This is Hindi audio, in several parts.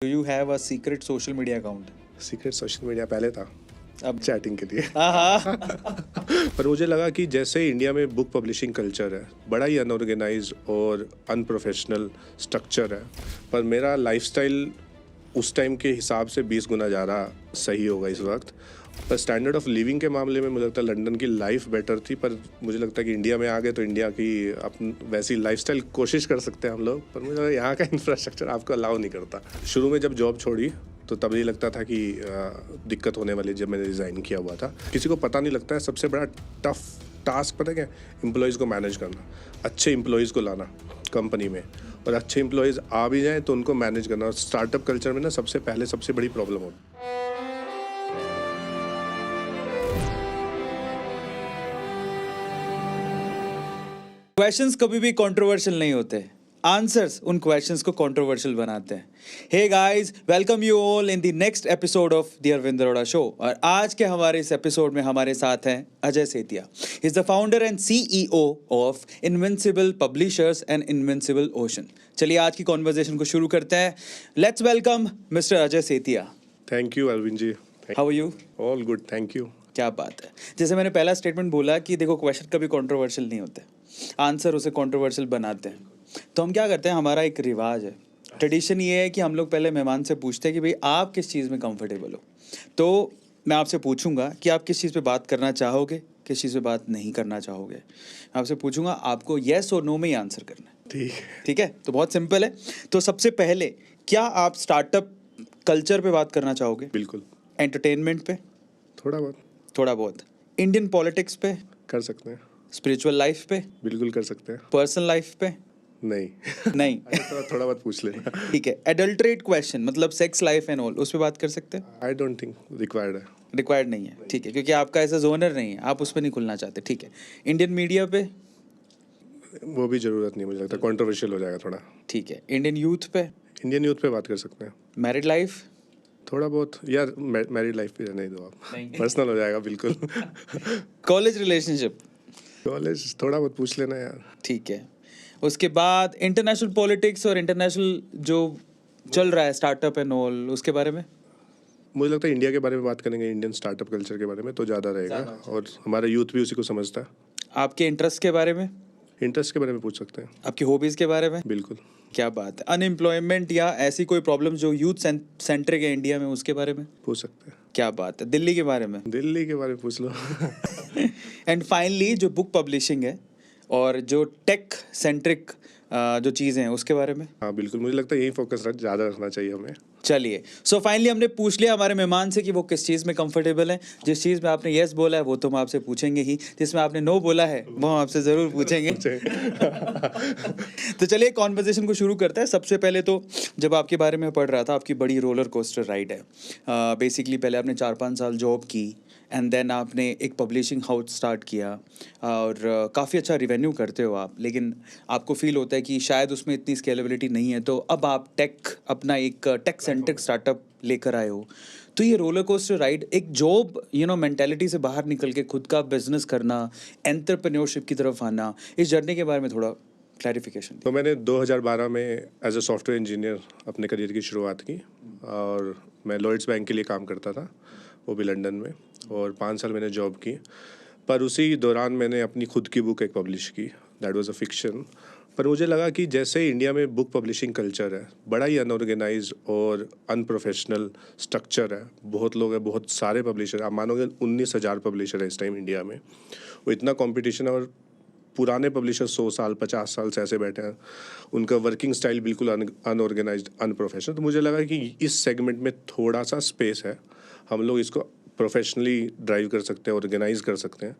Do you have a secret social media account? Secret social media पहले था अब चैटिंग के लिए हाँ पर मुझे लगा कि जैसे इंडिया में बुक पब्लिशिंग कल्चर है बड़ा ही अनऑर्गेनाइज और अनप्रोफेशनल स्ट्रक्चर है, पर मेरा लाइफस्टाइल उस टाइम के हिसाब से 20 गुना ज़्यादा सही होगा इस वक्त। पर स्टैंडर्ड ऑफ लिविंग के मामले में मुझे लगता है लंदन की लाइफ बेटर थी, पर मुझे लगता है कि इंडिया में आ गए तो इंडिया की अपन वैसी लाइफस्टाइल कोशिश कर सकते हैं हम लोग, पर मुझे लगता है यहाँ का इंफ्रास्ट्रक्चर आपको अलाउ नहीं करता। शुरू में जब जॉब छोड़ी तो तब ये लगता था कि दिक्कत होने वाली, जब मैंने रिज़ाइन किया हुआ था। किसी को पता नहीं लगता है सबसे बड़ा टफ टास्क पता है क्या, एम्प्लॉयज़ को मैनेज करना, अच्छे एम्प्लॉयज़ को लाना कंपनी में, और अच्छे एम्प्लॉयज़ आ भी जाएँ तो उनको मैनेज करना। और स्टार्टअप कल्चर में ना सबसे बड़ी प्रॉब्लम होती है। क्वेश्चंस कभी भी कंट्रोवर्शियल नहीं होते, आंसर्स उन क्वेश्चंस को कंट्रोवर्शियल बनाते हैं। Hey guys, welcome you all in the next episode of the Arvind Arora show. और आज के हमारे इस एपिसोड में हमारे साथ हैं Ajay Setia. He is the founder and CEO of invincible publishers and invincible ocean. चलिए आज की कॉन्वर्सेशन को शुरू करते हैं। Let's welcome mister Ajay Setia. Thank you Arvind ji. How are you? All good, thank you. क्या बात है। जैसे मैंने पहला स्टेटमेंट बोला कि देखो क्वेश्चन कभी कंट्रोवर्शियल नहीं होते, आंसर उसे कंट्रोवर्शियल बनाते हैं। तो हम क्या करते हैं, हमारा एक रिवाज है, ट्रेडिशन ये है कि हम लोग पहले मेहमान से पूछते हैं कि भाई आप किस चीज़ में कंफर्टेबल हो। तो मैं आपसे पूछूंगा कि आप किस चीज़ पे बात करना चाहोगे, किस चीज़ पे बात नहीं करना चाहोगे। मैं आपसे पूछूंगा, आपको येस और नो में ही आंसर करना है। ठीक ठीक है, तो बहुत सिंपल है। तो सबसे पहले, क्या आप स्टार्टअप कल्चर पे बात करना चाहोगे? बिल्कुल। एंटरटेनमेंट पे? थोड़ा बहुत इंडियन पॉलिटिक्स पे? कर सकते हैं। स्पिरिचुअल लाइफ पे? बिल्कुल कर सकते हैं। पर्सनल लाइफ पे? नहीं नहीं थोड़ा बहुत पूछ लेना। ठीक है। एडल्ट्रेट क्वेश्चन मतलब सेक्स लाइफ एंड ऑल, उस पर बात कर सकते हैं? आई डोंट थिंक रिक्वायर्ड है। रिक्वायर्ड नहीं है, ठीक है, क्योंकि आपका ऐसा जोनर नहीं है, आप उस पर नहीं खुलना चाहते। ठीक है। इंडियन मीडिया पे? वो भी ज़रूरत नहीं, मुझे लगता है कंट्रोवर्शियल हो जाएगा थोड़ा। ठीक है। इंडियन यूथ पे? इंडियन यूथ पे बात कर सकते हैं। Married life? थोड़ा बहुत यार, मैरिड लाइफ पे रहने दो आप, पर्सनल हो जाएगा बिल्कुल। College relationship? कॉलेज थोड़ा बहुत पूछ लेना यार। ठीक है। उसके बाद इंटरनेशनल पॉलिटिक्स और इंटरनेशनल जो चल रहा है स्टार्टअप एंड ऑल, उसके बारे में? मुझे लगता है इंडिया के बारे में बात करेंगे, इंडियन स्टार्टअप कल्चर के बारे में तो ज़्यादा रहेगा, और हमारा यूथ भी उसी को समझता है। आपके इंटरेस्ट के बारे में? इंटरेस्ट के बारे में पूछ सकते हैं। आपकी हॉबीज़ के बारे में? बिल्कुल। क्या बात है। अनएम्प्लॉयमेंट या ऐसी कोई प्रॉब्लम जो यूथ सेंट्रिक है इंडिया में, उसके बारे में? पूछ सकते हैं। क्या बात है। दिल्ली के बारे में? दिल्ली के बारे में पूछ लो। एंड फाइनली जो बुक पब्लिशिंग है और जो टेक सेंट्रिक जो चीज़ें हैं उसके बारे में? हाँ बिल्कुल, मुझे लगता है यही फोकस ज़्यादा रखना चाहिए हमें। चलिए, सो फाइनली हमने पूछ लिया हमारे मेहमान से कि वो किस चीज़ में कंफर्टेबल है। जिस चीज़ में आपने येस बोला है वो तो हम आपसे पूछेंगे ही, जिसमें आपने नो बोला है वो हम आपसे ज़रूर पूछेंगे। तो चलिए कॉन्वर्सेशन को शुरू करते हैं। सबसे पहले तो जब आपके बारे में पढ़ रहा था, आपकी बड़ी रोलर कोस्टर राइड है। बेसिकली पहले आपने 4-5 साल जॉब की एंड देन आपने एक पब्लिशिंग हाउस स्टार्ट किया और काफ़ी अच्छा रिवेन्यू करते हो आप, लेकिन आपको फील होता है कि शायद उसमें इतनी स्केलेबिलिटी नहीं है, तो अब आप अपना एक टेक सेंट्रिक स्टार्टअप लेकर आए हो। तो ये रोलर कोस्टर राइड, एक जॉब मेंटालिटी से बाहर निकल के खुद का बिजनेस करना, एंटरप्रेन्योरशिप की तरफ आना, इस जर्नी के बारे में थोड़ा क्लैरिफिकेशन। तो मैंने 2012 में एज अ सॉफ्टवेयर इंजीनियर अपने करियर की शुरुआत की, और मैं लॉयड्स बैंक के लिए काम करता था, वो भी लंदन में, और 5 साल मैंने जॉब की। पर उसी दौरान मैंने अपनी खुद की बुक एक पब्लिश की, दैट वाज अ फिक्शन। पर मुझे लगा कि जैसे इंडिया में बुक पब्लिशिंग कल्चर है बड़ा ही अनऑर्गेनाइज और अनप्रोफेशनल स्ट्रक्चर है, बहुत लोग हैं, बहुत सारे पब्लिशर, आप मानोगे 19,000 पब्लिशर है इस टाइम इंडिया में, वो इतना कॉम्पिटिशन है, और पुराने पब्लिशर 100 साल 50 साल से ऐसे बैठे हैं, उनका वर्किंग स्टाइल बिल्कुल अनऑर्गेनाइज्ड अनप्रोफेशनल। तो मुझे लगा कि इस सेगमेंट में थोड़ा सा स्पेस है, हम लोग इसको प्रोफेशनली ड्राइव कर सकते हैं, ऑर्गेनाइज कर सकते हैं।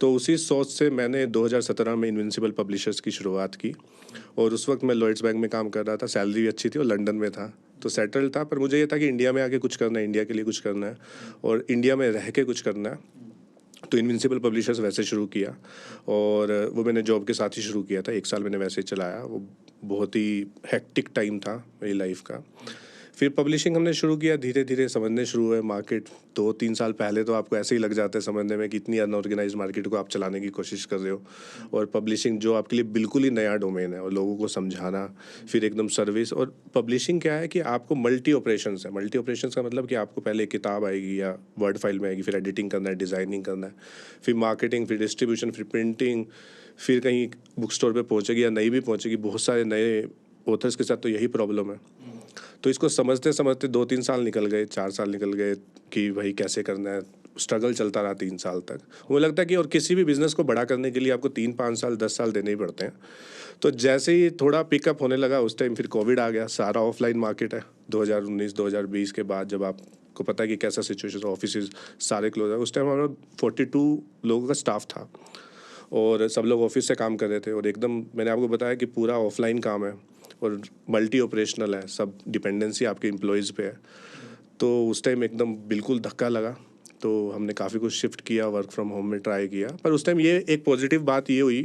तो उसी सोच से मैंने 2017 में इनविंसिबल पब्लिशर्स की शुरुआत की, और उस वक्त मैं लॉयड्स बैंक में काम कर रहा था, सैलरी भी अच्छी थी और लंदन में था, तो सेटल था। पर मुझे ये था कि इंडिया में आके कुछ करना है, इंडिया के लिए कुछ करना है और इंडिया में रह के कुछ करना है। तो इनविंसिबल पब्लिशर्स वैसे शुरू किया, और वो मैंने जॉब के साथ ही शुरू किया था। 1 साल मैंने वैसे ही चलाया, वो बहुत ही हेक्टिक टाइम था मेरी लाइफ का। फिर पब्लिशिंग हमने शुरू किया, धीरे धीरे समझने शुरू हुए मार्केट। 2-3 साल पहले तो आपको ऐसे ही लग जाता है समझने में कि इतनी अनऑर्गेनाइज मार्केट को आप चलाने की कोशिश कर रहे हो, और पब्लिशिंग जो आपके लिए बिल्कुल ही नया डोमेन है, और लोगों को समझाना, फिर एकदम सर्विस। और पब्लिशिंग क्या है कि आपको मल्टी ऑपरेशंस है। मल्टी ऑपरेशंस का मतलब कि आपको पहले एक किताब आएगी या वर्ड फाइल में आएगी, फिर एडिटिंग करना है, डिज़ाइनिंग करना है, फिर मार्केटिंग, फिर डिस्ट्रीब्यूशन, फिर प्रिंटिंग, फिर कहीं बुक स्टोर पर पहुँचेगी या नहीं भी पहुँचेगी। बहुत सारे नए ऑथर्स के साथ तो यही प्रॉब्लम है। तो इसको समझते समझते 2-3 साल निकल गए, 4 साल निकल गए कि भाई कैसे करना है। स्ट्रगल चलता रहा 3 साल तक। मुझे लगता है कि और किसी भी बिज़नेस को बड़ा करने के लिए आपको 3-5 साल, 10 साल देने ही पड़ते हैं। तो जैसे ही थोड़ा पिकअप होने लगा उस टाइम फिर कोविड आ गया। सारा ऑफलाइन मार्केट है। 2019-2020 के बाद जब आपको पता है कि कैसा सिचुएशन, ऑफिसेज सारे क्लोज है। उस टाइम हमारा 42 लोगों का स्टाफ था और सब लोग ऑफिस से काम कर रहे थे, और एकदम मैंने आपको बताया कि पूरा ऑफलाइन काम है और मल्टी ऑपरेशनल है, सब डिपेंडेंसी आपके एम्प्लॉयज़ पे है। तो उस टाइम एकदम बिल्कुल धक्का लगा। तो हमने काफ़ी कुछ शिफ्ट किया, वर्क फ्रॉम होम में ट्राई किया। पर उस टाइम ये एक पॉजिटिव बात ये हुई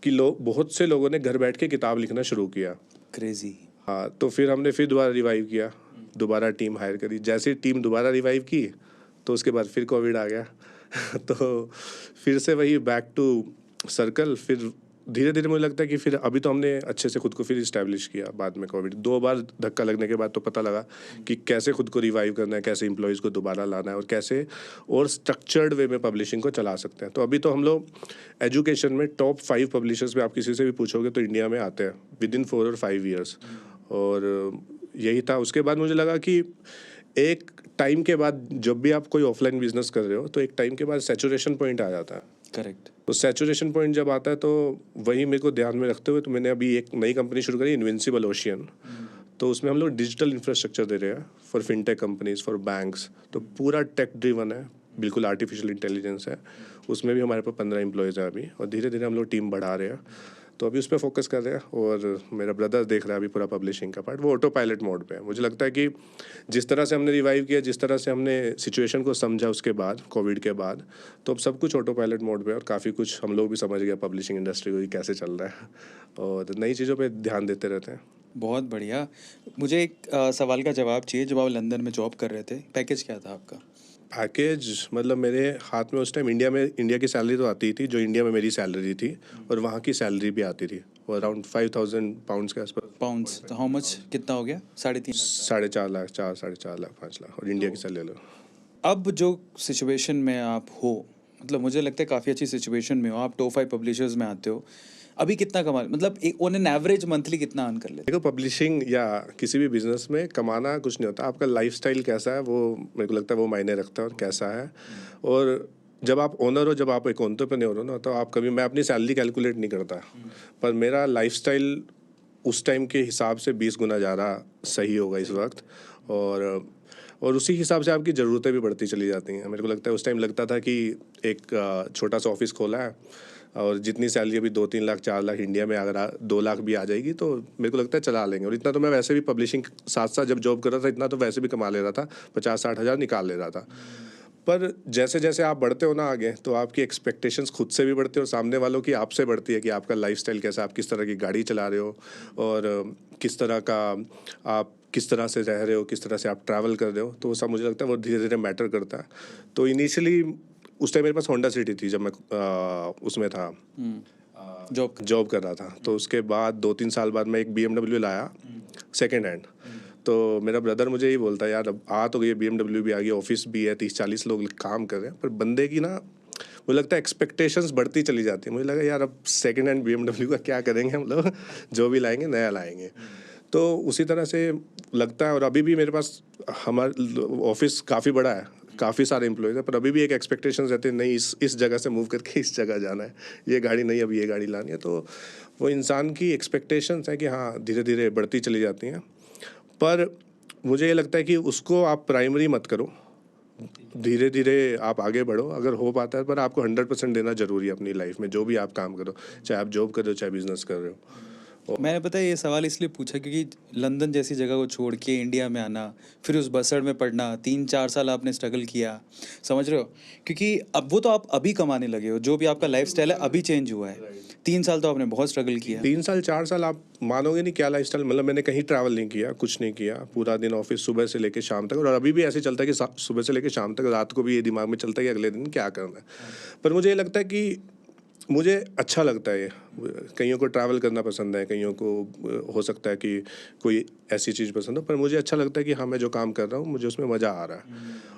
कि बहुत से लोगों ने घर बैठ के किताब लिखना शुरू किया। क्रेजी। हाँ, तो फिर हमने फिर दोबारा रिवाइव किया, दोबारा टीम हायर करी। जैसे ही टीम दोबारा रिवाइव की तो उसके बाद फिर कोविड आ गया तो फिर से वही बैक टू सर्कल। फिर धीरे धीरे मुझे लगता है कि फिर अभी तो हमने अच्छे से खुद को फिर इस्टेब्लिश किया। बाद में कोविड 2 बार धक्का लगने के बाद तो पता लगा कि कैसे खुद को रिवाइव करना है, कैसे एम्प्लॉयज़ को दोबारा लाना है, और कैसे और स्ट्रक्चर्ड वे में पब्लिशिंग को चला सकते हैं। तो अभी तो हम लोग एजुकेशन में टॉप 5 पब्लिशर्स में आप किसी से भी पूछोगे तो इंडिया में आते हैं विद इन 4 और 5 ईयर्स। और यही था। उसके बाद मुझे लगा कि एक टाइम के बाद जब भी आप कोई ऑफलाइन बिजनेस कर रहे हो तो एक टाइम के बाद सैचुरेशन पॉइंट आ जाता है। करेक्ट। तो सैचुरेशन पॉइंट जब आता है तो वही मेरे को ध्यान में रखते हुए तो मैंने अभी एक नई कंपनी शुरू करी, इनविंसिबल ओशियन। तो उसमें हम लोग डिजिटल इंफ्रास्ट्रक्चर दे रहे हैं for fintech companies, for banks. तो पूरा टेक ड्रिवन है, बिल्कुल आर्टिफिशियल इंटेलिजेंस है। उसमें भी हमारे पास 15 एम्प्लॉयज़ हैं अभी, और धीरे धीरे हम लोग टीम बढ़ा रहे हैं। तो अभी उस पर फोकस कर रहे हैं। और मेरा ब्रदर देख रहा है अभी पूरा पब्लिशिंग का पार्ट, वो ऑटो पायलट मोड पे है। मुझे लगता है कि जिस तरह से हमने रिवाइव किया, जिस तरह से हमने सिचुएशन को समझा उसके बाद, कोविड के बाद, तो अब सब कुछ ऑटो पायलट मोड पे है। और काफ़ी कुछ हम लोग भी समझ गए पब्लिशिंग इंडस्ट्री को कैसे चल रहा है, और नई चीज़ों पर ध्यान देते रहते हैं। बहुत बढ़िया। मुझे एक सवाल का जवाब चाहिए। जब आप लंदन में जॉब कर रहे थे, पैकेज क्या था आपका? पैकेज मतलब मेरे हाथ में उस टाइम इंडिया की सैलरी तो आती ही थी, जो इंडिया में मेरी सैलरी थी, और वहाँ की सैलरी भी आती थी, और अराउंड 5,000 पाउंड्स के आसपास। पाउंड्स तो हाउ मच, कितना हो गया? 3.5 लाख। 4.5 लाख, 4-4.5 लाख, 5 लाख, और इंडिया की सैलरी लो। अब जो सिचुएशन में आप हो, मतलब मुझे लगता है काफ़ी अच्छी सिचुएशन में हो, आप टॉप 5 पब्लिशर्स में आते हो। अभी कितना कमा, मतलब एक ऑन एन एवरेज मंथली कितना अर्न कर लेते? देखो, पब्लिशिंग या किसी भी बिजनेस में कमाना कुछ नहीं होता। आपका लाइफस्टाइल कैसा है वो मेरे को लगता है वो मायने रखता है, और कैसा है। और जब आप ओनर हो, जब आप एक एंटरप्रेन्योर हो ना, तो आप कभी, मैं अपनी सैलरी कैलकुलेट नहीं करता, पर मेरा लाइफस्टाइल उस टाइम के हिसाब से 20 गुना ज़्यादा सही होगा इस वक्त। और उसी हिसाब से आपकी ज़रूरतें भी बढ़ती चली जाती हैं। मेरे को लगता है उस टाइम लगता था कि एक छोटा सा ऑफिस खोला है, और जितनी सैलरी अभी 2-3 लाख, 4 लाख इंडिया में, अगर 2 लाख भी आ जाएगी तो मेरे को लगता है चला लेंगे। और इतना तो मैं वैसे भी पब्लिशिंग साथ साथ जब जॉब कर रहा था, इतना तो वैसे भी कमा ले रहा था, 50-60 हज़ार निकाल ले रहा था। पर जैसे जैसे आप बढ़ते हो ना आगे, तो आपकी एक्सपेक्टेशंस खुद से भी बढ़ती है और सामने वालों की आपसे बढ़ती है कि आपका लाइफस्टाइल कैसा, आप किस तरह की गाड़ी चला रहे हो, और किस तरह का आप किस तरह से रह रहे हो, किस तरह से आप ट्रैवल कर रहे हो। तो वो सब मुझे लगता है वो धीरे धीरे मैटर करता है। तो इनिशियली उस टाइम मेरे पास होंडा सिटी थी जब मैं उसमें था, जॉब कर रहा था। तो उसके बाद 2-3 साल बाद मैं एक BMW लाया, सेकेंड हैंड। तो मेरा ब्रदर मुझे ही बोलता है, यार अब आ तो गई BMW भी आ गई, ऑफिस भी है, 30-40 लोग काम कर रहे हैं, पर बंदे की ना मुझे लगता है एक्सपेक्टेशंस बढ़ती चली जाती है। मुझे लगा यार अब सेकेंड हैंड BMW का क्या करेंगे हम लोग, जो भी लाएंगे नया लाएंगे। तो उसी तरह से लगता है। और अभी भी मेरे पास, हमारा ऑफिस काफ़ी बड़ा है, काफ़ी सारे एम्प्लॉयज़ हैं, पर अभी भी एक एक्सपेक्टेशंस रहते हैं, नहीं इस जगह से मूव करके इस जगह जाना है, ये गाड़ी नहीं, अब ये गाड़ी लानी है। तो वो इंसान की एक्सपेक्टेशंस है कि हाँ धीरे धीरे बढ़ती चली जाती हैं। पर मुझे ये लगता है कि उसको आप प्राइमरी मत करो, धीरे धीरे आप आगे बढ़ो। अगर हो पाता है, पर आपको 100% देना ज़रूरी है अपनी लाइफ में, जो भी आप काम करो, चाहे आप जॉब कर रहे हो, चाहे बिजनेस कर रहे हो। मैंने पता है ये सवाल इसलिए पूछा क्योंकि लंदन जैसी जगह को छोड़ के इंडिया में आना, फिर उस बसड़ में पढ़ना, 3-4 साल आपने स्ट्रगल किया, समझ रहे हो? क्योंकि अब वो तो आप अभी कमाने लगे हो, जो भी आपका लाइफस्टाइल है अभी चेंज हुआ है। 3 साल तो आपने बहुत स्ट्रगल किया। 3 साल 4 साल आप मानोगे नहीं क्या लाइफस्टाइल, मतलब मैंने कहीं ट्रैवल नहीं किया, कुछ नहीं किया, पूरा दिन ऑफिस सुबह से लेके शाम तक। और अभी भी ऐसे चलता है कि सुबह से लेके शाम तक, रात को भी ये दिमाग में चलता है कि अगले दिन क्या करना है। पर मुझे ये लगता है कि मुझे अच्छा लगता है ये। कईयों को ट्रैवल करना पसंद है, कईयों को हो सकता है कि कोई ऐसी चीज़ पसंद हो, पर मुझे अच्छा लगता है कि हाँ, मैं जो काम कर रहा हूँ मुझे उसमें मज़ा आ रहा है।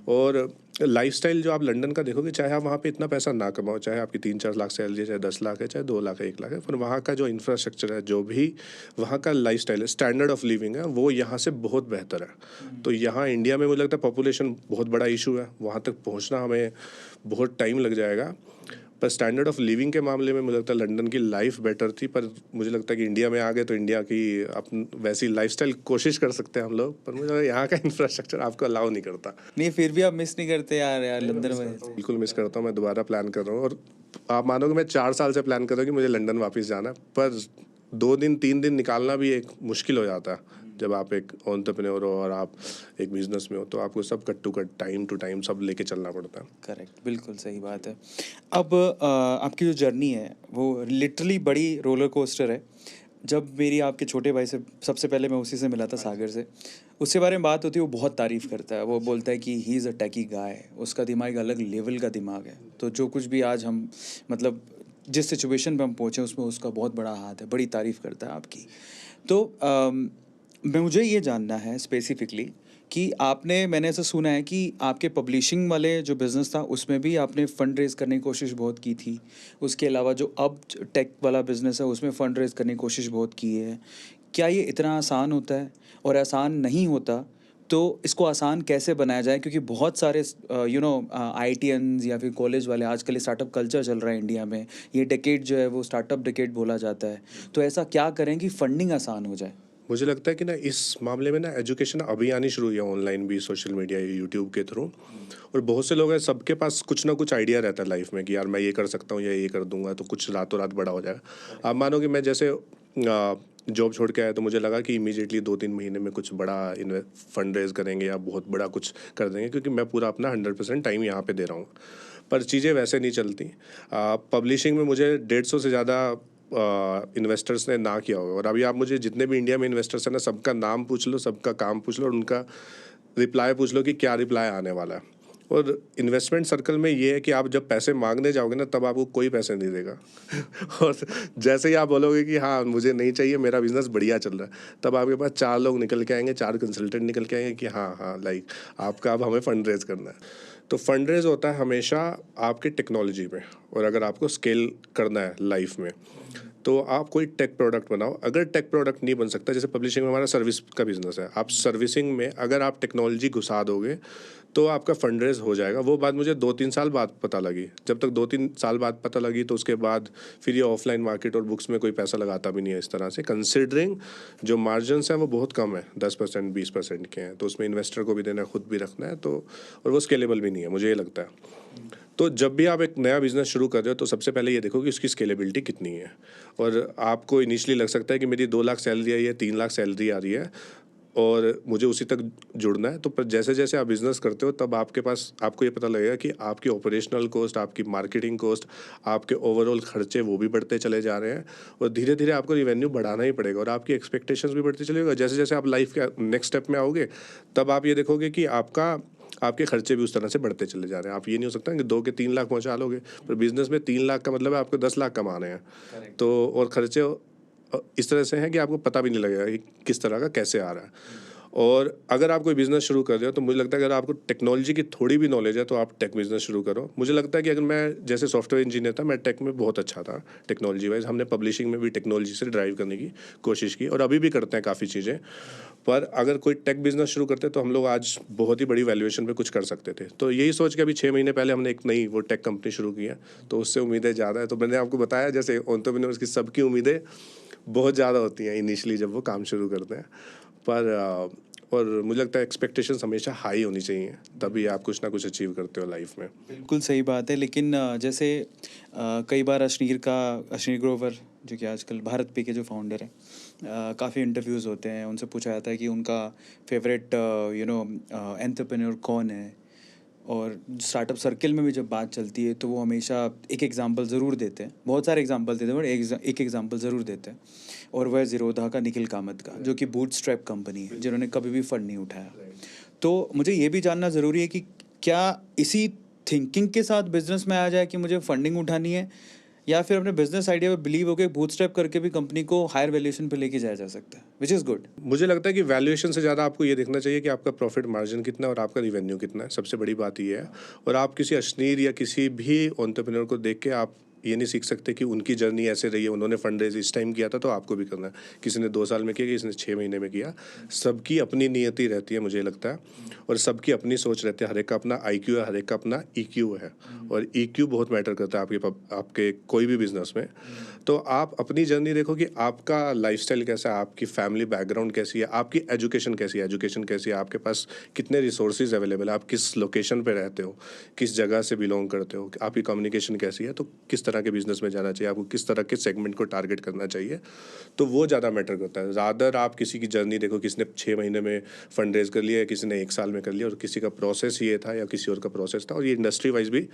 और लाइफस्टाइल जो आप लंदन का देखोगे, चाहे आप वहाँ पे इतना पैसा ना कमाओ, चाहे आपकी 3-4 लाख सैलरी है, चाहे 10 लाख है, चाहे 2 लाख है, 1 लाख है, पर वहाँ का जो इंफ्रास्ट्रक्चर है, जो भी वहाँ का लाइफस्टाइल है, स्टैंडर्ड ऑफ लिविंग है, वो यहाँ से बहुत बेहतर है। तो यहाँ इंडिया में मुझे लगता है पॉपुलेशन बहुत बड़ा इशू है, वहाँ तक पहुँचना हमें बहुत टाइम लग जाएगा। पर स्टैंडर्ड ऑफ लिविंग के मामले में मुझे लगता है लंदन की लाइफ बेटर थी। पर मुझे लगता है कि इंडिया में आ गए तो इंडिया की अपन वैसी लाइफस्टाइल कोशिश कर सकते हैं हम लोग, पर मुझे लगता है यहाँ का इंफ्रास्ट्रक्चर आपको अलाउ नहीं करता। नहीं, फिर भी आप मिस नहीं करते यार, यार लंदन में? बिल्कुल मिस करता हूँ, मैं दोबारा प्लान कर रहा हूँ। और आप मानोगे मैं 4 साल से प्लान कर रहा हूँ कि मुझे लंदन वापस जाना है, पर 2 दिन 3 दिन निकालना भी एक मुश्किल हो जाता है। जब आप एक एंटरप्रेन्योर हो और आप एक बिजनेस में हो, तो आपको सब cut to cut, time to time सब लेके चलना पड़ता है। करेक्ट, बिल्कुल सही बात है। अब आपकी जो जर्नी है वो लिटरली बड़ी रोलर कोस्टर है। जब मेरी आपके छोटे भाई से सबसे पहले मैं उसी से मिला था, सागर से, उसके बारे में बात होती है, वो बहुत तारीफ़ करता है। वो बोलता है कि ही इज़ अ टेकी गाय, उसका दिमाग एक अलग लेवल का दिमाग है। तो जो कुछ भी आज हम, मतलब जिस सिचुएशन पे हम पहुँचे उसमें उसका बहुत बड़ा हाथ है, बड़ी तारीफ़ करता है आपकी। तो मुझे ये जानना है स्पेसिफिकली कि मैंने ऐसा सुना है कि आपके पब्लिशिंग वाले जो बिज़नेस था उसमें भी आपने फ़ंड रेज़ करने की कोशिश बहुत की थी। उसके अलावा जो अब टेक वाला बिज़नेस है उसमें फ़ंड रेज़ करने की कोशिश बहुत की है। क्या ये इतना आसान होता है? और आसान नहीं होता तो इसको आसान कैसे बनाया जाए? क्योंकि बहुत सारे आईआईटियंस या फिर कॉलेज वाले, आजकल ये स्टार्टअप कल्चर चल रहा है इंडिया में। ये डेकेड जो है वो स्टार्टअप डेकेड बोला जाता है। तो ऐसा क्या करें कि फंडिंग आसान हो जाए? मुझे लगता है कि ना इस मामले में ना एजुकेशन अभी आनी शुरू हुई है, ऑनलाइन भी, सोशल मीडिया, यूट्यूब के थ्रू। और बहुत से लोग हैं, सबके पास कुछ ना कुछ आइडिया रहता है लाइफ में कि यार मैं ये कर सकता हूँ या ये कर दूंगा तो कुछ रातों रात बड़ा हो जाएगा। आप मानो कि मैं जैसे जॉब छोड़ के आया तो मुझे लगा कि इमीडिएटली 2-3 महीने में कुछ बड़ा फंड रेज करेंगे या बहुत बड़ा कुछ कर देंगे, क्योंकि मैं पूरा अपना 100% टाइम यहाँ पे दे रहा हूँ। पर चीज़ें वैसे नहीं चलती। पब्लिशिंग में मुझे 150 से ज़्यादा इन्वेस्टर्स ने ना किया होगा। और अभी आप मुझे जितने भी इंडिया में इन्वेस्टर्स हैं ना, सबका नाम पूछ लो, सबका काम पूछ लो और उनका रिप्लाई पूछ लो कि क्या रिप्लाई आने वाला है। और इन्वेस्टमेंट सर्कल में ये है कि आप जब पैसे मांगने जाओगे ना, तब आपको कोई पैसे नहीं देगा और जैसे ही आप बोलोगे कि हाँ मुझे नहीं चाहिए, मेरा बिजनेस बढ़िया चल रहा है, तब आपके पास 4 लोग निकल के आएंगे, 4 कंसल्टेंट निकल के आएंगे कि हाँ हाँ लाइक आपका अब हमें फंड रेज करना है। तो फंड रेज होता है हमेशा आपके टेक्नोलॉजी में। और अगर आपको स्केल करना है लाइफ में, तो आप कोई टेक प्रोडक्ट बनाओ। अगर टेक प्रोडक्ट नहीं बन सकता, जैसे पब्लिशिंग में हमारा सर्विस का बिजनेस है, आप सर्विसिंग में अगर आप टेक्नोलॉजी घुसा दोगे तो आपका फंड रेज हो जाएगा। वो बात मुझे 2-3 साल बाद पता लगी। जब तक 2-3 साल बाद पता लगी तो उसके बाद फिर ये ऑफलाइन मार्केट और बुक्स में कोई पैसा लगाता भी नहीं है इस तरह से, कंसिडरिंग जो मार्जिनस हैं वो बहुत कम है, 10% 20% के हैं। तो उसमें इन्वेस्टर को भी देना है, खुद भी रखना है, तो और वो स्केलेबल भी नहीं है, मुझे ये लगता है। तो जब भी आप एक नया बिजनेस शुरू कर रहे हो तो सबसे पहले ये देखो कि उसकी स्केलेबिलिटी कितनी है। और आपको इनिशियली लग सकता है कि मेरी 2 लाख सैलरी आई है, 3 लाख सैलरी आ रही है और मुझे उसी तक जुड़ना है। तो पर जैसे जैसे आप बिज़नेस करते हो तब आपके पास आपको ये पता लगेगा कि आपकी ऑपरेशनल कॉस्ट, आपकी मार्केटिंग कॉस्ट, आपके ओवरऑल खर्चे वो भी बढ़ते चले जा रहे हैं। और धीरे धीरे आपको रिवेन्यू बढ़ाना ही पड़ेगा और आपकी एक्सपेक्टेशंस भी बढ़ती चलेगा। जैसे जैसे आप लाइफ के नेक्स्ट स्टेप में आओगे तब आप ये देखोगे कि आपके खर्चे भी उस तरह से बढ़ते चले जा रहे हैं। आप ये नहीं हो सकता कि 2 के 3 लाख पहुंचा लोगे, पर बिजनेस में 3 लाख का मतलब है आपको 10 लाख कमाने हैं। तो और खर्चे इस तरह से हैं कि आपको पता भी नहीं लगेगा कि किस तरह का कैसे आ रहा है। और अगर आप कोई बिज़नेस शुरू कर रहे हो तो मुझे लगता है अगर आपको टेक्नोलॉजी की थोड़ी भी नॉलेज है तो आप टेक बिज़नेस शुरू करो। मुझे लगता है कि अगर मैं जैसे सॉफ्टवेयर इंजीनियर था, मैं टेक में बहुत अच्छा था टेक्नोलॉजी वाइज। हमने पब्लिशिंग में भी टेक्नोलॉजी से ड्राइव करने की कोशिश की और अभी भी करते हैं काफ़ी चीज़ें। पर अगर कोई टेक बिज़नेस शुरू करते तो हम लोग आज बहुत ही बड़ी वैल्यूएशन पे कुछ कर सकते थे। तो यही सोच के अभी 6 महीने पहले हमने एक नई वो टेक कंपनी शुरू की है, तो उससे उम्मीदें ज़्यादा है। तो मैंने आपको बताया जैसे एंटरप्रेन्योर्स की सबकी उम्मीदें बहुत ज़्यादा होती हैं इनिशियली जब वो काम शुरू करते हैं। पर और मुझे लगता है एक्सपेक्टेशंस हमेशा हाई होनी चाहिए, तभी आप कुछ ना कुछ अचीव करते हो लाइफ में। बिल्कुल सही बात है। लेकिन जैसे कई बार अश्नीर ग्रोवर जो कि आजकल भारत पे के जो फाउंडर हैं, काफ़ी इंटरव्यूज़ होते हैं, उनसे पूछा जाता है कि उनका फेवरेट एंटरप्रेन्योर कौन है। और स्टार्टअप सर्कल में भी जब बात चलती है तो वो हमेशा एक एग्जांपल ज़रूर देते हैं, बहुत सारे एग्जांपल देते हैं, बट एक एग्जांपल ज़रूर देते हैं, और वह ज़ीरोधा का, निखिल कामत का, जो कि बूटस्ट्रैप कंपनी है, जिन्होंने कभी भी फंड नहीं उठाया। तो मुझे ये भी जानना ज़रूरी है कि क्या इसी थिंकिंग के साथ बिजनेस में आ जाए कि मुझे फंडिंग उठानी है, या फिर अपने बिजनेस आइडिया पे बिलीव होकर बूटस्ट्रैप करके भी कंपनी को हायर वैल्यूएशन पे लेके जाया जा सकता है, विच इज़ गुड। मुझे लगता है कि वैल्यूएशन से ज़्यादा आपको ये देखना चाहिए कि आपका प्रॉफिट मार्जिन कितना है और आपका रिवेन्यू कितना है। सबसे बड़ी बात ये है। और आप किसी अशनीर या किसी भी एंटरप्रेन्योर को देख के आप ये नहीं सीख सकते कि उनकी जर्नी ऐसे रही है, उन्होंने फंड रेज इस टाइम किया था तो आपको भी करना है। किसी ने 2 साल में किया, किसी ने 6 महीने में किया। सबकी अपनी नियति रहती है, मुझे लगता है, और सबकी अपनी सोच रहती है। हर एक का अपना IQ है, हर एक का अपना EQ है, और EQ बहुत मैटर करता है आपके कोई भी बिजनेस में। तो आप अपनी जर्नी देखो कि आपका लाइफस्टाइल कैसा है, आपकी फैमिली बैकग्राउंड कैसी है, आपकी एजुकेशन कैसी है, आपके पास कितने रिसोर्सेज अवेलेबल है, आप किस लोकेशन पे रहते हो, किस जगह से बिलोंग करते हो, आपकी कम्युनिकेशन कैसी है, तो किस तरह के बिजनेस में जाना चाहिए, आपको किस तरह के सेगमेंट को टारगेट करना चाहिए, तो वो ज़्यादा मैटर करता है। ज़्यादा आप किसी की जर्नी देखो, किसी ने 6 महीने में फंड रेज कर लिया, किसी ने 1 साल में कर लिया, और किसी का प्रोसेस ये था या किसी और का प्रोसेस था, और ये इंडस्ट्री वाइज भी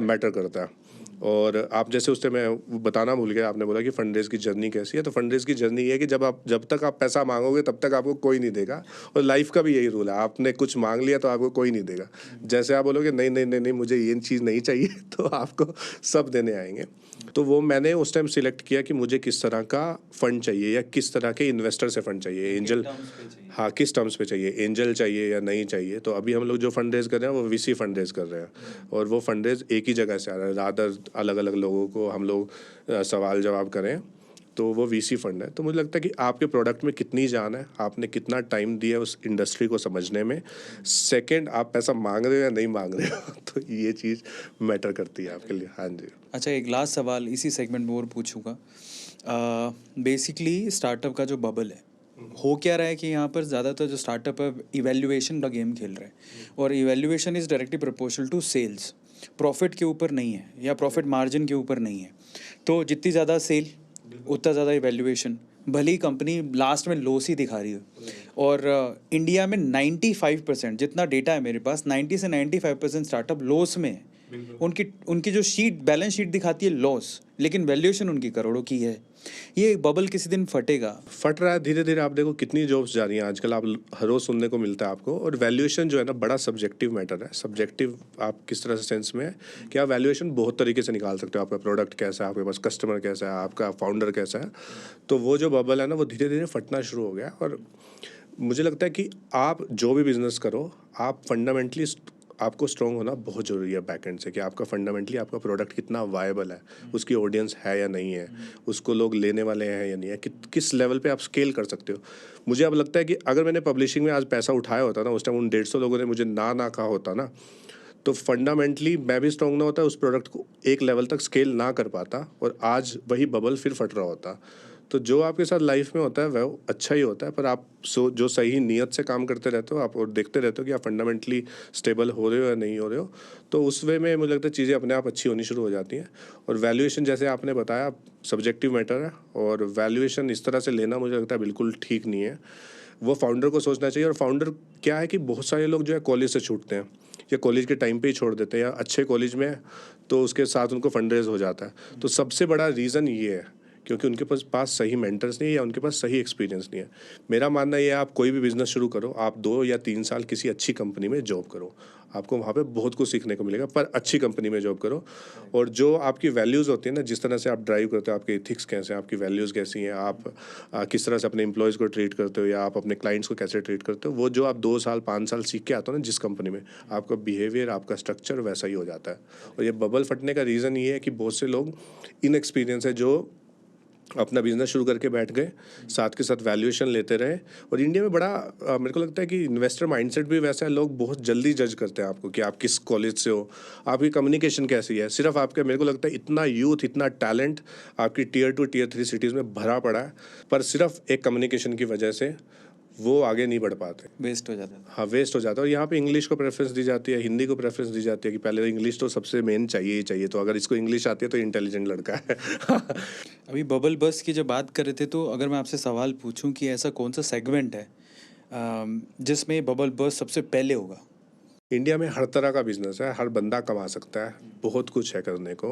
मैटर करता है। और आप जैसे उससे मैं बताना भूल गया, आपने बोला कि फंड रेज की जर्नी कैसी है, तो फंड रेज की जर्नी ये है कि जब तक आप पैसा मांगोगे तब तक आपको कोई नहीं देगा, और लाइफ का भी यही रूल है। आपने कुछ मांग लिया तो आपको कोई नहीं देगा। जैसे आप बोलोगे नहीं नहीं नहीं नहीं मुझे ये चीज़ नहीं चाहिए तो आपको सब देने आएंगे। तो वो मैंने उस टाइम सिलेक्ट किया कि मुझे किस तरह का फंड चाहिए या किस तरह के इन्वेस्टर से फंड चाहिए, एंजल, हाँ, किस टर्म्स पे चाहिए, एंजल चाहिए या नहीं चाहिए। तो अभी हम लोग जो फंड रेज कर रहे हैं वो VC फंड रेज कर रहे हैं, और वो फंड रेज एक ही जगह से आ रहा है, रादर अलग अलग लोगों को हम लोग सवाल जवाब करें, तो वो VC फंड है। तो मुझे लगता है कि आपके प्रोडक्ट में कितनी जान है, आपने कितना टाइम दिया उस इंडस्ट्री को समझने में। सेकंड, आप पैसा मांग रहे हो या नहीं मांग रहे हो तो ये चीज़ मैटर करती है आपके लिए। हाँ जी। अच्छा, एक लास्ट सवाल इसी सेगमेंट में और पूछूंगा। बेसिकली स्टार्टअप का जो बबल है, हो क्या रहा है कि यहाँ पर ज़्यादातर जो स्टार्टअप है इवैल्यूएशन का गेम खेल रहे हैं, और evaluation is directly proportional to sales, profit के ऊपर नहीं है या प्रॉफिट मार्जिन के ऊपर नहीं है। तो जितनी ज़्यादा सेल उतना ज़्यादा इवैल्यूएशन, भले ही कंपनी लास्ट में लॉस ही दिखा रही है। और इंडिया में 95% जितना डेटा है मेरे पास, 90 से 95% स्टार्टअप लॉस में है। उनकी उनकी जो शीट, बैलेंस शीट दिखाती है लॉस, लेकिन वैल्यूएशन उनकी करोड़ों की है। ये बबल किसी दिन फटेगा। फट रहा है धीरे धीरे। आप देखो कितनी जॉब्स जा रही हैं आजकल, आप हर रोज सुनने को मिलता है आपको। और वैल्यूएशन जो है ना, बड़ा सब्जेक्टिव मैटर है। सब्जेक्टिव आप किस तरह से सेंस में है कि आप वैल्यूएशन बहुत तरीके से निकाल सकते हो। आपका प्रोडक्ट कैसा है, आपके पास कस्टमर कैसा है, आपका फाउंडर कैसा है। तो वो जो बबल है ना, वो धीरे धीरे फटना शुरू हो गया। और मुझे लगता है कि आप जो भी बिजनेस करो, आप फंडामेंटली आपको स्ट्रॉन्ग होना बहुत ज़रूरी है बैकएंड से, कि आपका फंडामेंटली आपका प्रोडक्ट कितना वायबल है, उसकी ऑडियंस है या नहीं है, उसको लोग लेने वाले हैं या नहीं है, किस लेवल पे आप स्केल कर सकते हो। मुझे अब लगता है कि अगर मैंने पब्लिशिंग में आज पैसा उठाया होता ना, उस टाइम उन 150 लोगों ने मुझे ना कहा होता ना, तो फंडामेंटली मैं भी स्ट्रॉन्ग ना होता, उस प्रोडक्ट को एक लेवल तक स्केल ना कर पाता, और आज वही बबल फिर फट रहा होता। तो जो आपके साथ लाइफ में होता है वह अच्छा ही होता है, पर आप जो सही नीयत से काम करते रहते हो आप, और देखते रहते हो कि आप फंडामेंटली स्टेबल हो रहे हो या नहीं हो रहे हो, तो उस वे में मुझे लगता है चीज़ें अपने आप अच्छी होनी शुरू हो जाती हैं। और वैल्यूएशन जैसे आपने बताया सब्जेक्टिव मैटर है, और वैल्यूएशन इस तरह से लेना मुझे लगता है बिल्कुल ठीक नहीं है। वो फाउंडर को सोचना चाहिए। और फाउंडर क्या है कि बहुत सारे लोग जो है कॉलेज से छूटते हैं, या कॉलेज के टाइम पे ही छोड़ देते हैं, या अच्छे कॉलेज में तो उसके साथ उनको फंड रेज हो जाता है। तो सबसे बड़ा रीज़न ये है क्योंकि उनके पास सही मेंटर्स नहीं है, या उनके पास सही एक्सपीरियंस नहीं है। मेरा मानना ये है, आप कोई भी बिजनेस शुरू करो, आप 2 या 3 साल किसी अच्छी कंपनी में जॉब करो, आपको वहाँ पे बहुत कुछ सीखने को मिलेगा, पर अच्छी कंपनी में जॉब करो। और जो आपकी वैल्यूज़ होती है ना, जिस तरह से आप ड्राइव करते हो, आपके एथिक्स कैसे हैं, आपकी वैल्यूज़ कैसी हैं, आप किस तरह से अपने एम्प्लॉयज़ को ट्रीट करते हो, या आप अपने क्लाइंट्स को कैसे ट्रीट करते हो, वो जो आप 2 साल 5 साल सीख के आते हो ना जिस कंपनी में, आपका बिहेवियर, आपका स्ट्रक्चर वैसा ही हो जाता है। और ये बबल फटने का रीज़न ये है कि बहुत से लोग इनएक्सपीरियंस है, जो अपना बिजनेस शुरू करके बैठ गए, साथ के साथ वैल्यूएशन लेते रहे। और इंडिया में बड़ा मेरे को लगता है कि इन्वेस्टर माइंडसेट भी वैसा है, लोग बहुत जल्दी जज करते हैं आपको कि आप किस कॉलेज से हो, आपकी कम्युनिकेशन कैसी है। सिर्फ आपका, मेरे को लगता है इतना यूथ, इतना टैलेंट आपकी Tier 2 Tier 3 सिटीज़ में भरा पड़ा है, पर सिर्फ एक कम्युनिकेशन की वजह से वो आगे नहीं बढ़ पाते। वेस्ट हो जाता है। हाँ, वेस्ट हो जाता है। और यहाँ पे इंग्लिश को प्रेफरेंस दी जाती है, हिंदी को प्रेफरेंस दी जाती है कि पहले इंग्लिश तो सबसे मेन चाहिए ही चाहिए, तो अगर इसको इंग्लिश आती है तो इंटेलिजेंट लड़का है। अभी बबल बस की जब बात कर रहे थे, तो अगर मैं आपसे सवाल पूछूं कि ऐसा कौन सा सेगमेंट है जिसमें बबल बस सबसे पहले होगा, इंडिया में हर तरह का बिजनेस है, हर बंदा कमा सकता है, बहुत कुछ है करने को।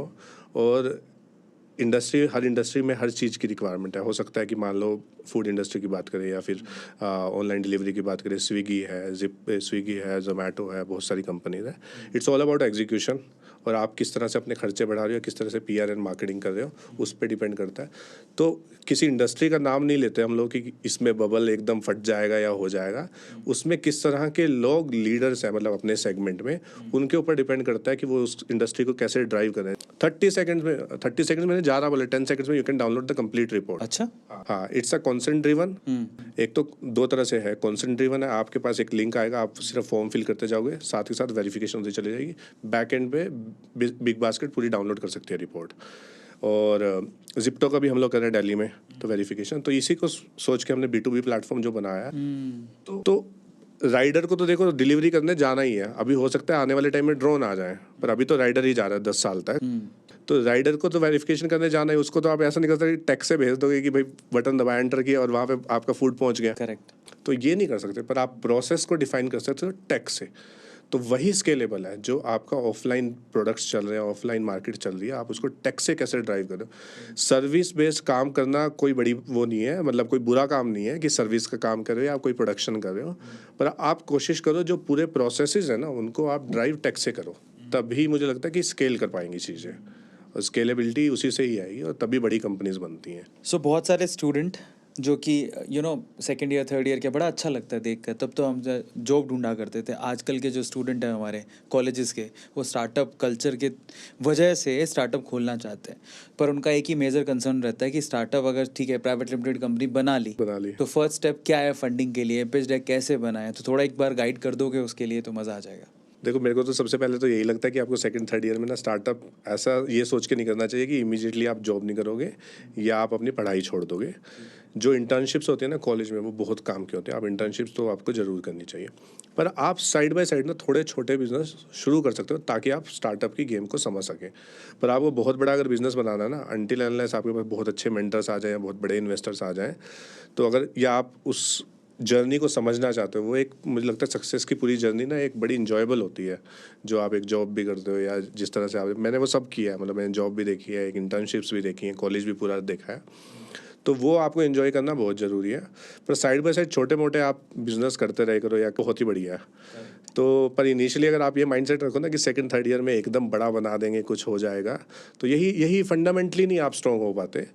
और हर इंडस्ट्री में हर चीज़ की रिक्वायरमेंट है। हो सकता है कि मान लो फूड इंडस्ट्री की बात करें या फिर ऑनलाइन डिलीवरी की बात करें, स्विगी है, जोमेटो है, बहुत सारी कंपनीज है। इट्स ऑल अबाउट एग्जीक्यूशन, और आप किस तरह से अपने खर्चे बढ़ा रहे हो, किस तरह से पीआर एंड मार्केटिंग कर रहे हो, उस पर डिपेंड करता है। तो किसी इंडस्ट्री का नाम नहीं लेते हम लोग कि इसमें बबल एकदम फट जाएगा या हो जाएगा। उसमें किस तरह के लोग लीडर्स हैं, मतलब अपने सेगमेंट में, उनके ऊपर डिपेंड करता है कि वो उस इंडस्ट्री को कैसे ड्राइव करें। 30 सेकंड्स मैंने ज़्यादा बोले, 10 सेकंड्स में you can download the complete report. अच्छा। हाँ, इट्स अ कंसेंट ड्रिवन। एक तो दो तरह से है, कंसेंट ड्रिवन है, आपके पास एक लिंक आएगा, आप सिर्फ फॉर्म फिल करते जाओगे, साथ ही साथ वेरिफिकेशन होती चली जाएगी। बैक एंड पे बिग बास्केट पूरी डाउनलोड कर सकती है रिपोर्ट। और जिप्टो का भी हम लोग कर रहे हैं दिल्ली में, तो वेरिफिकेशन। तो इसी को सोच के हमने B2B प्लेटफॉर्म जो बनाया है। तो राइडर को तो देखो डिलीवरी करने जाना ही है। अभी हो सकता है आने वाले टाइम में ड्रोन आ जाए, पर अभी तो राइडर ही जा रहा है 10 साल तक। तो राइडर को तो वेरिफिकेशन करने जाना है, उसको तो आप ऐसा नहीं कर सकते टैक्स से भेज दोगे कि भाई बटन दबाया, एंटर किया और वहाँ पे आपका फूड पहुँच गया। करेक्ट। तो ये नहीं कर सकते, पर आप प्रोसेस को डिफाइन कर सकते हो टैक्स से। तो वही स्केलेबल है। जो आपका ऑफलाइन प्रोडक्ट्स चल रहे हैं, ऑफलाइन मार्केट चल रही है, आप उसको टैक्स से कैसे ड्राइव करो। सर्विस बेस्ड काम करना कोई बड़ी वो नहीं है, मतलब कोई बुरा काम नहीं है कि सर्विस का काम कर रहे हो या कोई प्रोडक्शन कर रहे हो, पर आप कोशिश करो जो पूरे प्रोसेसेस है ना, उनको आप ड्राइव टैक्स से करो। तभी मुझे लगता है कि स्केल कर पाएंगी चीज़ें, और स्केलेबिलिटी उसी से ही आएगी, और तभी बड़ी कंपनीज बनती हैं। सो बहुत सारे स्टूडेंट जो कि सेकेंड ईयर थर्ड ईयर के, बड़ा अच्छा लगता है देख कर। तब तो हम जॉब ढूंढा करते थे। आजकल के जो स्टूडेंट हैं हमारे कॉलेजेस के, वो स्टार्टअप कल्चर के वजह से स्टार्टअप खोलना चाहते हैं, पर उनका एक ही मेजर कंसर्न रहता है कि स्टार्टअप अगर ठीक है प्राइवेट लिमिटेड कंपनी बना ली तो फर्स्ट स्टेप क्या है फंडिंग के लिए, पिच डेक कैसे बनाए। तो थोड़ा एक बार गाइड कर दोगे उसके लिए तो मज़ा आ जाएगा। देखो, मेरे को तो सबसे पहले तो यही लगता है कि आपको सेकंड थर्ड ईयर में ना स्टार्टअप ऐसा ये सोच के नहीं करना चाहिए कि इमीडिएटली आप जॉब नहीं करोगे या आप अपनी पढ़ाई छोड़ दोगे। जो इंटर्नशिप्स होती है ना कॉलेज में, वो बहुत काम के होते हैं। आप इंटर्नशिप्स तो आपको ज़रूर करनी चाहिए, पर आप साइड बाय साइड ना थोड़े छोटे बिजनेस शुरू कर सकते हो ताकि आप स्टार्टअप की गेम को समझ सकें। पर आपको बहुत बड़ा अगर बिजनेस बनाना है ना, अनटिल अनलेस आपके पास बहुत अच्छे मेंटर्स आ जाएं, बहुत बड़े इन्वेस्टर्स आ जाएं, तो अगर या आप उस जर्नी को समझना चाहते हो, वो एक मुझे लगता है सक्सेस की पूरी जर्नी ना एक बड़ी इंजॉयबल होती है। जो आप एक जॉब भी करते हो या जिस तरह से आप, मैंने वो सब किया है, मतलब मैंने जॉब भी देखी है, एक इंटर्नशिप्स भी देखी है, कॉलेज भी पूरा देखा है। तो वो आपको एंजॉय करना बहुत ज़रूरी है। पर साइड बाय साइड छोटे मोटे आप बिजनेस करते रहे करो, या बहुत ही बढ़िया है। तो पर इनिशियली अगर आप ये माइंडसेट रखो ना कि सेकंड थर्ड ईयर में एकदम बड़ा बना देंगे, कुछ हो जाएगा, तो यही फंडामेंटली नहीं आप स्ट्रॉन्ग हो पाते।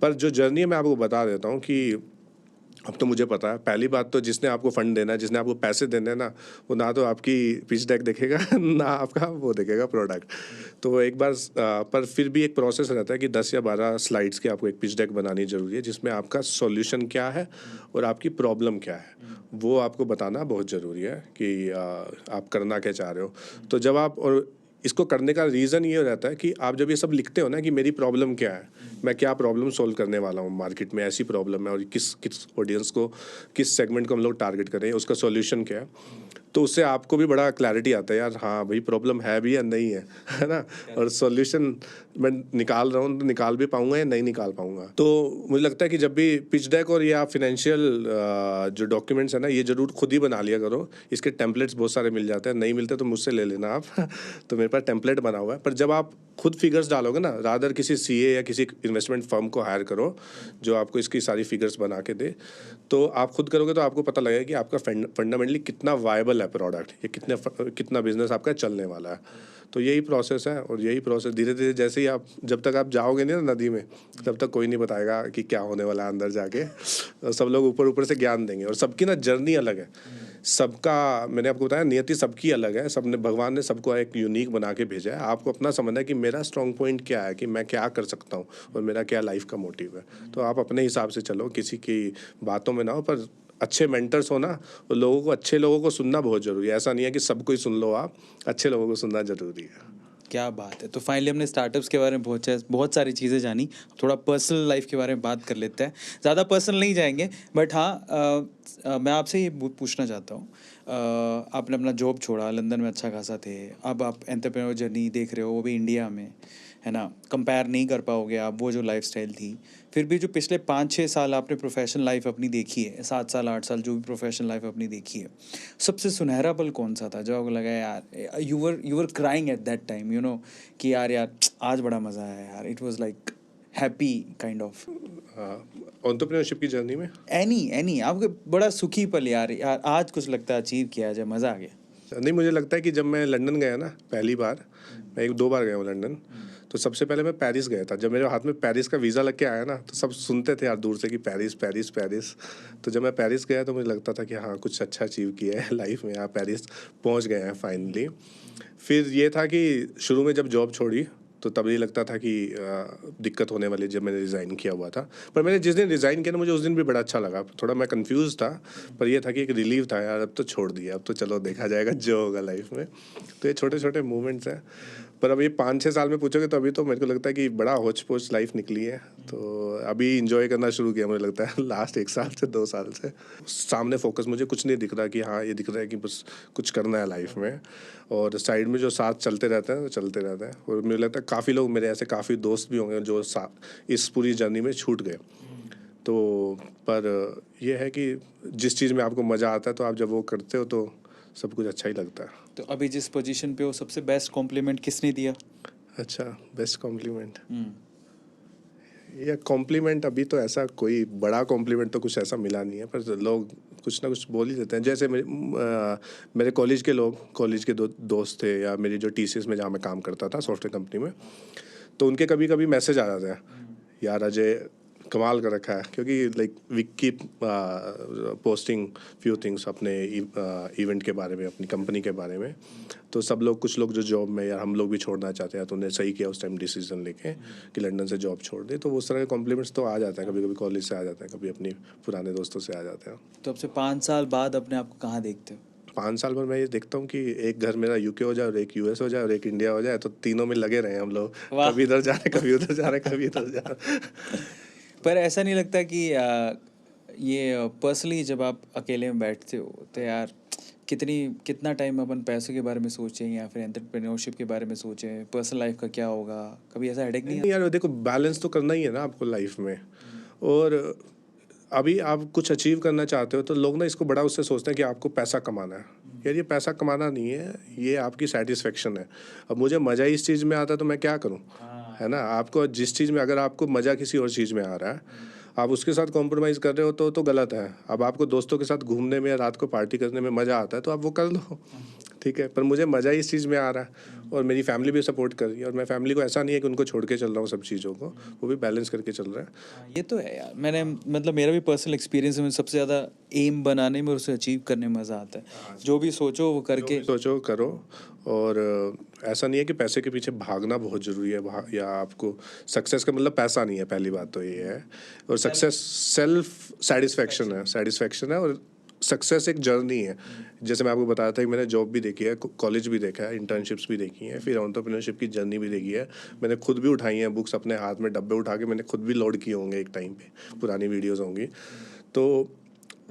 पर जो जर्नी है मैं आपको बता देता हूँ कि अब तो मुझे पता है। पहली बात तो जिसने आपको फंड देना है, जिसने आपको पैसे देने हैं ना, वो ना तो आपकी पिच डेक देखेगा ना आपका वो देखेगा प्रोडक्ट। तो वो एक बार पर फिर भी एक प्रोसेस रहता है कि 10 या 12 स्लाइड्स की आपको एक पिच डेक बनानी ज़रूरी है, जिसमें आपका सॉल्यूशन क्या है और आपकी प्रॉब्लम क्या है, वो आपको बताना बहुत ज़रूरी है कि आप करना क्या चाह रहे हो। तो जब आप, और इसको करने का रीज़न ये रहता है कि आप जब ये सब लिखते हो ना कि मेरी प्रॉब्लम क्या है, मैं क्या प्रॉब्लम सॉल्व करने वाला हूँ, मार्केट में ऐसी प्रॉब्लम है और किस किस ऑडियंस को, किस सेगमेंट को हम लोग टारगेट कर रहे हैं, उसका सॉल्यूशन क्या है, तो उससे आपको भी बड़ा क्लैरिटी आता है यार, हाँ भाई प्रॉब्लम है भी या नहीं है ना, और सॉल्यूशन मैं निकाल रहा हूँ तो निकाल भी पाऊंगा या नहीं निकाल पाऊंगा। तो मुझे लगता है कि जब भी पिच डेक और या फिनेंशियल जो डॉक्यूमेंट्स है ना, ये जरूर खुद ही बना लिया करो। इसके टेम्पलेट्स बहुत सारे मिल जाते हैं, नहीं मिलते तो मुझसे ले लेना आप तो मेरे पास टेम्पलेट बना हुआ है। पर जब आप खुद फिगर्स डालोगे ना, रादर किसी सीए या किसी इन्वेस्टमेंट फर्म को हायर करो जो आपको इसकी सारी फिगर्स बना के दे, तो आप खुद करोगे तो आपको पता लगेगा कि आपका फंडामेंटली कितना वायबल है प्रोडक्ट, या कितना बिजनेस आपका चलने वाला है। तो यही प्रोसेस है, और यही प्रोसेस धीरे धीरे, जैसे ही आप, जब तक आप जाओगे नहीं ना नदी में, तब तक कोई नहीं बताएगा कि क्या होने वाला है अंदर जाके। सब लोग ऊपर ऊपर से ज्ञान देंगे, और सबकी ना जर्नी अलग है। सबका, मैंने आपको बताया, नियति सबकी अलग है। सबने, भगवान ने सबको एक यूनिक बना के भेजा है। आपको अपना समझना है कि मेरा स्ट्रॉन्ग पॉइंट क्या है, कि मैं क्या कर सकता हूँ और मेरा क्या लाइफ का मोटिव है। तो आप अपने हिसाब से चलो, किसी की बातों में ना हो, पर अच्छे मेंटर्स हो ना, और लोगों को, अच्छे लोगों को सुनना बहुत ज़रूरी है। ऐसा नहीं है कि सबको ही सुन लो आप, अच्छे लोगों को सुनना ज़रूरी है। क्या बात है। तो फाइनली हमने स्टार्टअप्स के बारे में बहुत सारी चीज़ें जानी। थोड़ा पर्सनल लाइफ के बारे में बात कर लेते हैं। ज़्यादा पर्सनल नहीं जाएंगे, बट हाँ मैं आपसे ये पूछना चाहता हूँ। आपने अपना जॉब छोड़ा, लंदन में अच्छा खासा थे, अब आप एंटरप्रेन्योर जर्नी देख रहे हो, वो भी इंडिया में, है ना, कंपेयर नहीं कर पाओगे आप वो जो लाइफस्टाइल थी। फिर भी जो पिछले 5-6 साल आपने प्रोफेशनल लाइफ अपनी देखी है, 7 साल 8 साल जो भी प्रोफेशनल लाइफ अपनी देखी है, सबसे सुनहरा पल कौन सा था जो आपको लगा यार you were crying at that time, you know, कि यार आज बड़ा मज़ा आया यार, it was like happy kind of entrepreneurship की जर्नी में एनी आपके बड़ा सुखी पल, यार आज कुछ लगता है अचीव किया है, मज़ा आ गया। नहीं, मुझे लगता है कि जब मैं लंदन गया ना पहली बार, मैं 1-2 बार गया हूँ लंदन, तो सबसे पहले मैं पेरिस गया था। जब मेरे हाथ में पेरिस का वीज़ा लग के आया ना, तो सब सुनते थे यार दूर से कि पेरिस पेरिस पेरिस। तो जब मैं पेरिस गया तो मुझे लगता था कि हाँ कुछ अच्छा अचीव किया है लाइफ में, यहाँ पेरिस पहुँच गए हैं फाइनली। फिर ये था कि शुरू में जब जॉब छोड़ी तो तब ये लगता था कि दिक्कत होने वाली, जब मैंने रिज़ाइन किया हुआ था। पर मैंने जिस दिन रिज़ाइन किया ना, मुझे उस दिन भी बड़ा अच्छा लगा। थोड़ा मैं कंफ्यूज था, पर ये था कि एक रिलीफ था यार, अब तो छोड़ दिया, अब तो चलो देखा जाएगा जो होगा लाइफ में। तो ये छोटे छोटे मूवमेंट्स हैं। पर अब ये 5-6 साल में पूछोगे तो अभी तो मेरे को लगता है कि बड़ा होच पोच लाइफ निकली है। तो अभी इंजॉय करना शुरू किया मुझे लगता है लास्ट 1 साल से 2 साल से। सामने फोकस मुझे कुछ नहीं दिख रहा कि हाँ ये दिख रहा है कि बस कुछ करना है लाइफ में, और साइड में जो साथ चलते रहते हैं तो चलते रहते हैं। और मुझे लगता है काफ़ी लोग मेरे ऐसे काफ़ी दोस्त भी होंगे जो इस पूरी जर्नी में छूट गए। तो पर यह है कि जिस चीज़ में आपको मज़ा आता है तो आप जब वो करते हो तो सब कुछ अच्छा ही लगता है। तो अभी जिस पोजीशन पे हो, सबसे बेस्ट कॉम्प्लीमेंट किसने दिया? अच्छा, बेस्ट कॉम्प्लीमेंट या कॉम्प्लीमेंट, अभी तो ऐसा कोई बड़ा कॉम्प्लीमेंट तो कुछ ऐसा मिला नहीं है, पर लोग कुछ ना कुछ बोल ही देते हैं। जैसे मेरे कॉलेज के लोग, कॉलेज के दोस्त थे, या मेरी जो टीसीएस में जहाँ मैं काम करता था सॉफ्टवेयर कंपनी में, तो उनके कभी कभी मैसेज आ जाते हैं, यार अजय कमाल कर रखा है, क्योंकि like we keep posting few things अपने इवेंट के बारे में, अपनी कंपनी के बारे में। तो सब लोग, कुछ लोग जो जॉब में, या हम लोग भी छोड़ना चाहते हैं, तो उन्हें सही किया उस टाइम डिसीजन लेके कि लंदन से जॉब छोड़ दे। तो उस तरह के कॉम्प्लीमेंट्स तो आ जाते हैं, कभी कभी कॉलेज से आ जाते हैं, कभी अपनी पुराने दोस्तों से आ जाते हैं। तो अब से 5 साल बाद अपने आप को कहाँ देखते हो? 5 साल में मैं ये देखता हूँ कि एक घर मेरा यूके हो जाए, और एक यूएस हो जाए, और एक इंडिया हो जाए, तो तीनों में लगे रहे हम लोग। वाह। कभी इधर जा रहे, कभी उधर जा रहे, कभी इधर जा रहे। पर ऐसा नहीं लगता कि ये पर्सनली जब आप अकेले में बैठते हो तो यार कितना टाइम अपन पैसों के बारे में सोचें, या फिर एंटरप्रेन्योरशिप के बारे में सोचें, पर्सनल लाइफ का क्या होगा? कभी ऐसा हेडेक नहीं नहीं यार, देखो बैलेंस तो करना ही है ना आपको लाइफ में। और अभी आप कुछ अचीव करना चाहते हो तो लोग ना इसको बड़ा उससे सोचते हैं कि आपको पैसा कमाना है। यार ये पैसा कमाना नहीं है, ये आपकी सेटिस्फेक्शन है। अब मुझे मज़ा इस चीज़ में आता है तो मैं क्या करूँ, है ना। आपको जिस चीज़ में, अगर आपको मज़ा किसी और चीज़ में आ रहा है, आप उसके साथ कॉम्प्रोमाइज़ कर रहे हो तो गलत है। अब आपको दोस्तों के साथ घूमने में या रात को पार्टी करने में मज़ा आता है तो आप वो कर लो, ठीक है। पर मुझे मज़ा इस चीज़ में आ रहा है, और मेरी फैमिली भी सपोर्ट कर रही है, और मैं फैमिली को ऐसा नहीं है कि उनको छोड़ के चल रहा हूँ सब चीज़ों को, वो भी बैलेंस करके चल रहा है। ये तो है यार। मैंने मतलब मेरा भी पर्सनल एक्सपीरियंस है, मुझे सबसे ज़्यादा एम बनाने में और उसे अचीव करने में मज़ा आता है। जो भी सोचो वो करके सोचो करो। और ऐसा नहीं है कि पैसे के पीछे भागना बहुत ज़रूरी है, या आपको सक्सेस का मतलब पैसा नहीं है, पहली बात तो ये है। और सक्सेस सेल्फ सेटिस्फैक्शन है, और सक्सेस एक जर्नी है। जैसे मैं आपको बताया था कि मैंने जॉब भी देखी है, कॉलेज भी देखा है, इंटर्नशिप्स भी देखी हैं, फिर एंटरप्रेन्योरशिप की जर्नी भी देखी है। मैंने खुद भी उठाई हैं बुक्स, अपने हाथ में डब्बे उठा के मैंने खुद भी लोड किए होंगे एक टाइम पे, पुरानी वीडियोज़ होंगी। तो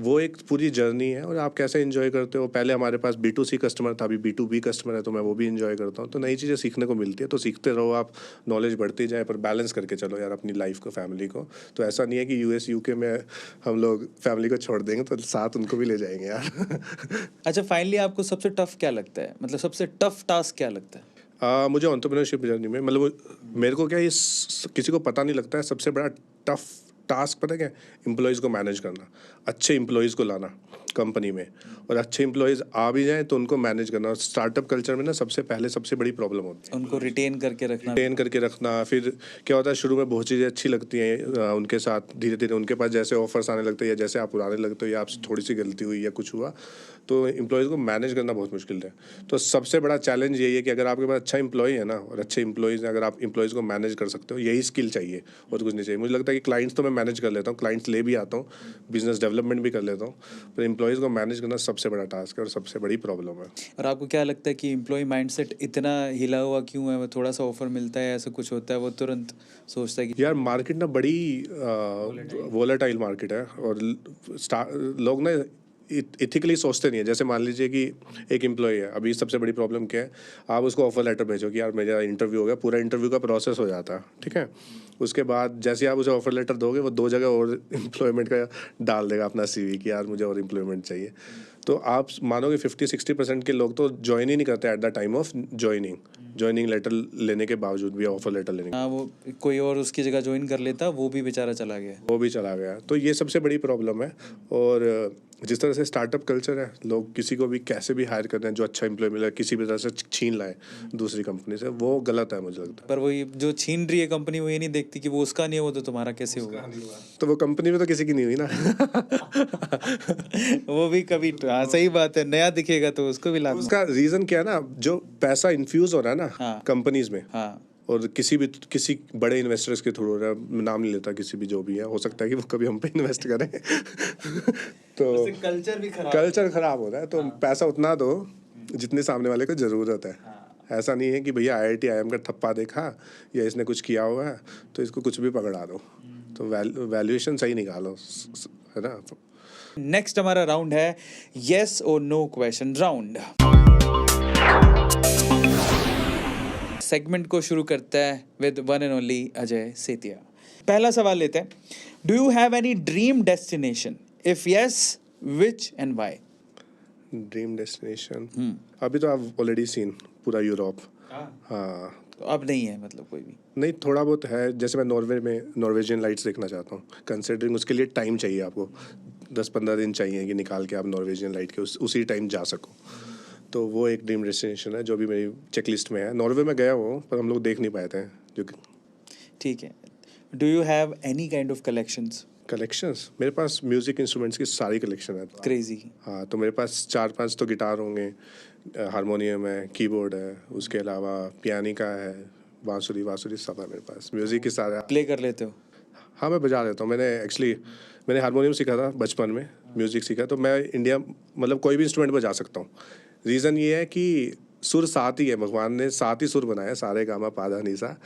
वो एक पूरी जर्नी है, और आप कैसे एंजॉय करते हो। पहले हमारे पास B2C कस्टमर था, अभी B2B कस्टमर है, तो मैं वो भी एंजॉय करता हूँ। तो नई चीज़ें सीखने को मिलती है, तो सीखते रहो आप, नॉलेज बढ़ती जाए, पर बैलेंस करके चलो यार अपनी लाइफ को, फैमिली को। तो ऐसा नहीं है कि US UK में हम लोग फैमिली को छोड़ देंगे, तो साथ उनको भी ले जाएंगे यार। अच्छा, फाइनली आपको सबसे टफ क्या लगता है, मतलब सबसे टफ टास्क क्या लगता है? मुझे एंटरप्रेन्योरशिप जर्नी में, मतलब मेरे को क्या, ये किसी को पता नहीं लगता है, सबसे बड़ा टफ टास्क पता है क्या, एम्प्लॉयज़ को मैनेज करना, अच्छे एम्प्लॉयज़ को लाना कंपनी में, और अच्छे एम्प्लॉयज़ आ भी जाएं तो उनको मैनेज करना। और स्टार्टअप कल्चर में ना सबसे बड़ी प्रॉब्लम होती है उनको रिटेन करके रखना। फिर क्या होता है, शुरू में बहुत चीज़ें अच्छी लगती हैं उनके साथ, धीरे धीरे उनके पास जैसे ऑफर्स आने लगते हैं, या जैसे आप पुराने लगते हो, या आपसे थोड़ी सी गलती हुई या कुछ हुआ, तो एम्प्लॉयज़ को मैनेज करना बहुत मुश्किल है। तो सबसे बड़ा चैलेंज यही है कि अगर आपके पास अच्छा एम्प्लॉय है ना, और अच्छे एम्प्लॉयज़ हैं, अगर आप एम्प्लॉयज़ को मैनेज कर सकते हो, यही स्किल चाहिए और कुछ नहीं चाहिए। मुझे लगता है कि क्लाइंट्स तो मैं मैनेज कर लेता हूँ, क्लाइंट्स ले भी आता हूँ, बिजनेस डेवलपमेंट भी कर लेता हूँ, पर एम्प्लॉयज़ को मैनेज करना सबसे बड़ा टास्क है और सबसे बड़ी प्रॉब्लम है। और आपको क्या लगता है कि एम्प्लॉय माइंडसेट इतना हिला हुआ क्यों है? वो थोड़ा सा ऑफर मिलता है, ऐसा कुछ होता है, वो तुरंत सोचता है कि यार मार्केट ना बड़ी वोलेटाइल मार्केट है, और लोग ना इथिकली सोचते नहीं है। जैसे मान लीजिए कि एक एम्प्लॉय है, अभी सबसे बड़ी प्रॉब्लम क्या है, आप उसको ऑफर लेटर भेजो कि यार मेरा इंटरव्यू हो गया, पूरा इंटरव्यू का प्रोसेस हो जाता है, ठीक है। उसके बाद जैसे आप उसे ऑफर लेटर दोगे, वो 2 जगह और एम्प्लॉयमेंट का डाल देगा अपना CV कि यार मुझे और एम्प्लॉयमेंट चाहिए। तो आप मानोगे 50-60% के लोग तो ज्वाइन ही नहीं करते at the time of joining letter लेने के बावजूद भी, ऑफर लेटर लेने के हाँ, वो कोई और उसकी जगह ज्वाइन कर लेता, वो भी बेचारा चला गया। वो भी चला गया। तो ये सबसे बड़ी प्रॉब्लम है। और जिस तरह से स्टार्टअप कल्चर है, लोग किसी को भी कैसे भी हायर करते हैं, जो अच्छा एम्प्लॉय मिला किसी भी तरह से छीन लाए दूसरी कंपनी से, वो गलत है मुझे लगता पर वही जो छीन रही है कंपनी, वो ये नहीं देखती कि वो उसका नहीं है, वो तो तुम्हारा कैसे होगा। है। तो वो कंपनी में तो किसी की नहीं हुई ना। वो भी कभी, हाँ सही बात है, नया दिखेगा तो उसको भी लाभ। उसका रीजन क्या है ना, जो पैसा इन्फ्यूज हो रहा है ना हाँ। कंपनीज में, हाँ, और किसी बड़े इन्वेस्टर्स के थ्रू हो रहा है, नाम नहीं लेता, किसी भी जो भी है, हो सकता है कि वो कभी हम पे इन्वेस्ट करें। तो कल्चर भी खराब। कल्चर खराब हो रहा है। तो पैसा उतना दो जितनी सामने वाले को ज़रूरत है। ऐसा नहीं है कि भैया IIT IIM का ठप्पा देखा या इसने कुछ किया हुआ है तो इसको कुछ भी पकड़ा दो। तो वैल्यूएशन सही निकालो, है ना। नेक्स्ट हमारा राउंड है यस और नो क्वेश्चन राउंड। सेगमेंट को शुरू करता है with one and only Ajay Setia. पहला सवाल लेते हैं, do you have any dream destination? If yes, which and why? Dream destination अभी तो आप ऑलरेडी सीन पूरा यूरोप। हाँ, तो अब नहीं है मतलब कोई भी? नहीं, थोड़ा बहुत है। जैसे मैं नॉर्वे में नॉर्वेजियन लाइट्स देखना चाहता हूँ, कंसिडरिंग उसके लिए टाइम चाहिए आपको, 10-15 दिन चाहिए कि निकाल के आप नॉर्वेजियन लाइट के उसी टाइम जा सको। तो वो एक ड्रीम डेस्टिनेशन है जो भी मेरी चेकलिस्ट में है। नॉर्वे में गया हूँ पर हम लोग देख नहीं पाए थे। जो ठीक है। Do you have any kind of collections? Collections, मेरे पास म्यूज़िक इंस्ट्रूमेंट्स की सारी कलेक्शन है। क्रेजी। हाँ, तो मेरे पास 4-5 तो गिटार होंगे, हारमोनियम है, कीबोर्ड है, उसके अलावा पियानिका है, बांसुरी सब है मेरे पास। म्यूज़िक की सारा प्ले कर लेते हो? हाँ, मैं बजा लेता हूँ। मैंने हारमोनियम सीखा था बचपन में, म्यूज़िक सीखा, तो मैं इंडिया मतलब कोई भी इंस्ट्रूमेंट बजा सकता हूँ। रीज़न ये है कि सुर सात ही है, भगवान ने 7 ही सुर बनाए हैं, सारे गामा पाधा नीसा।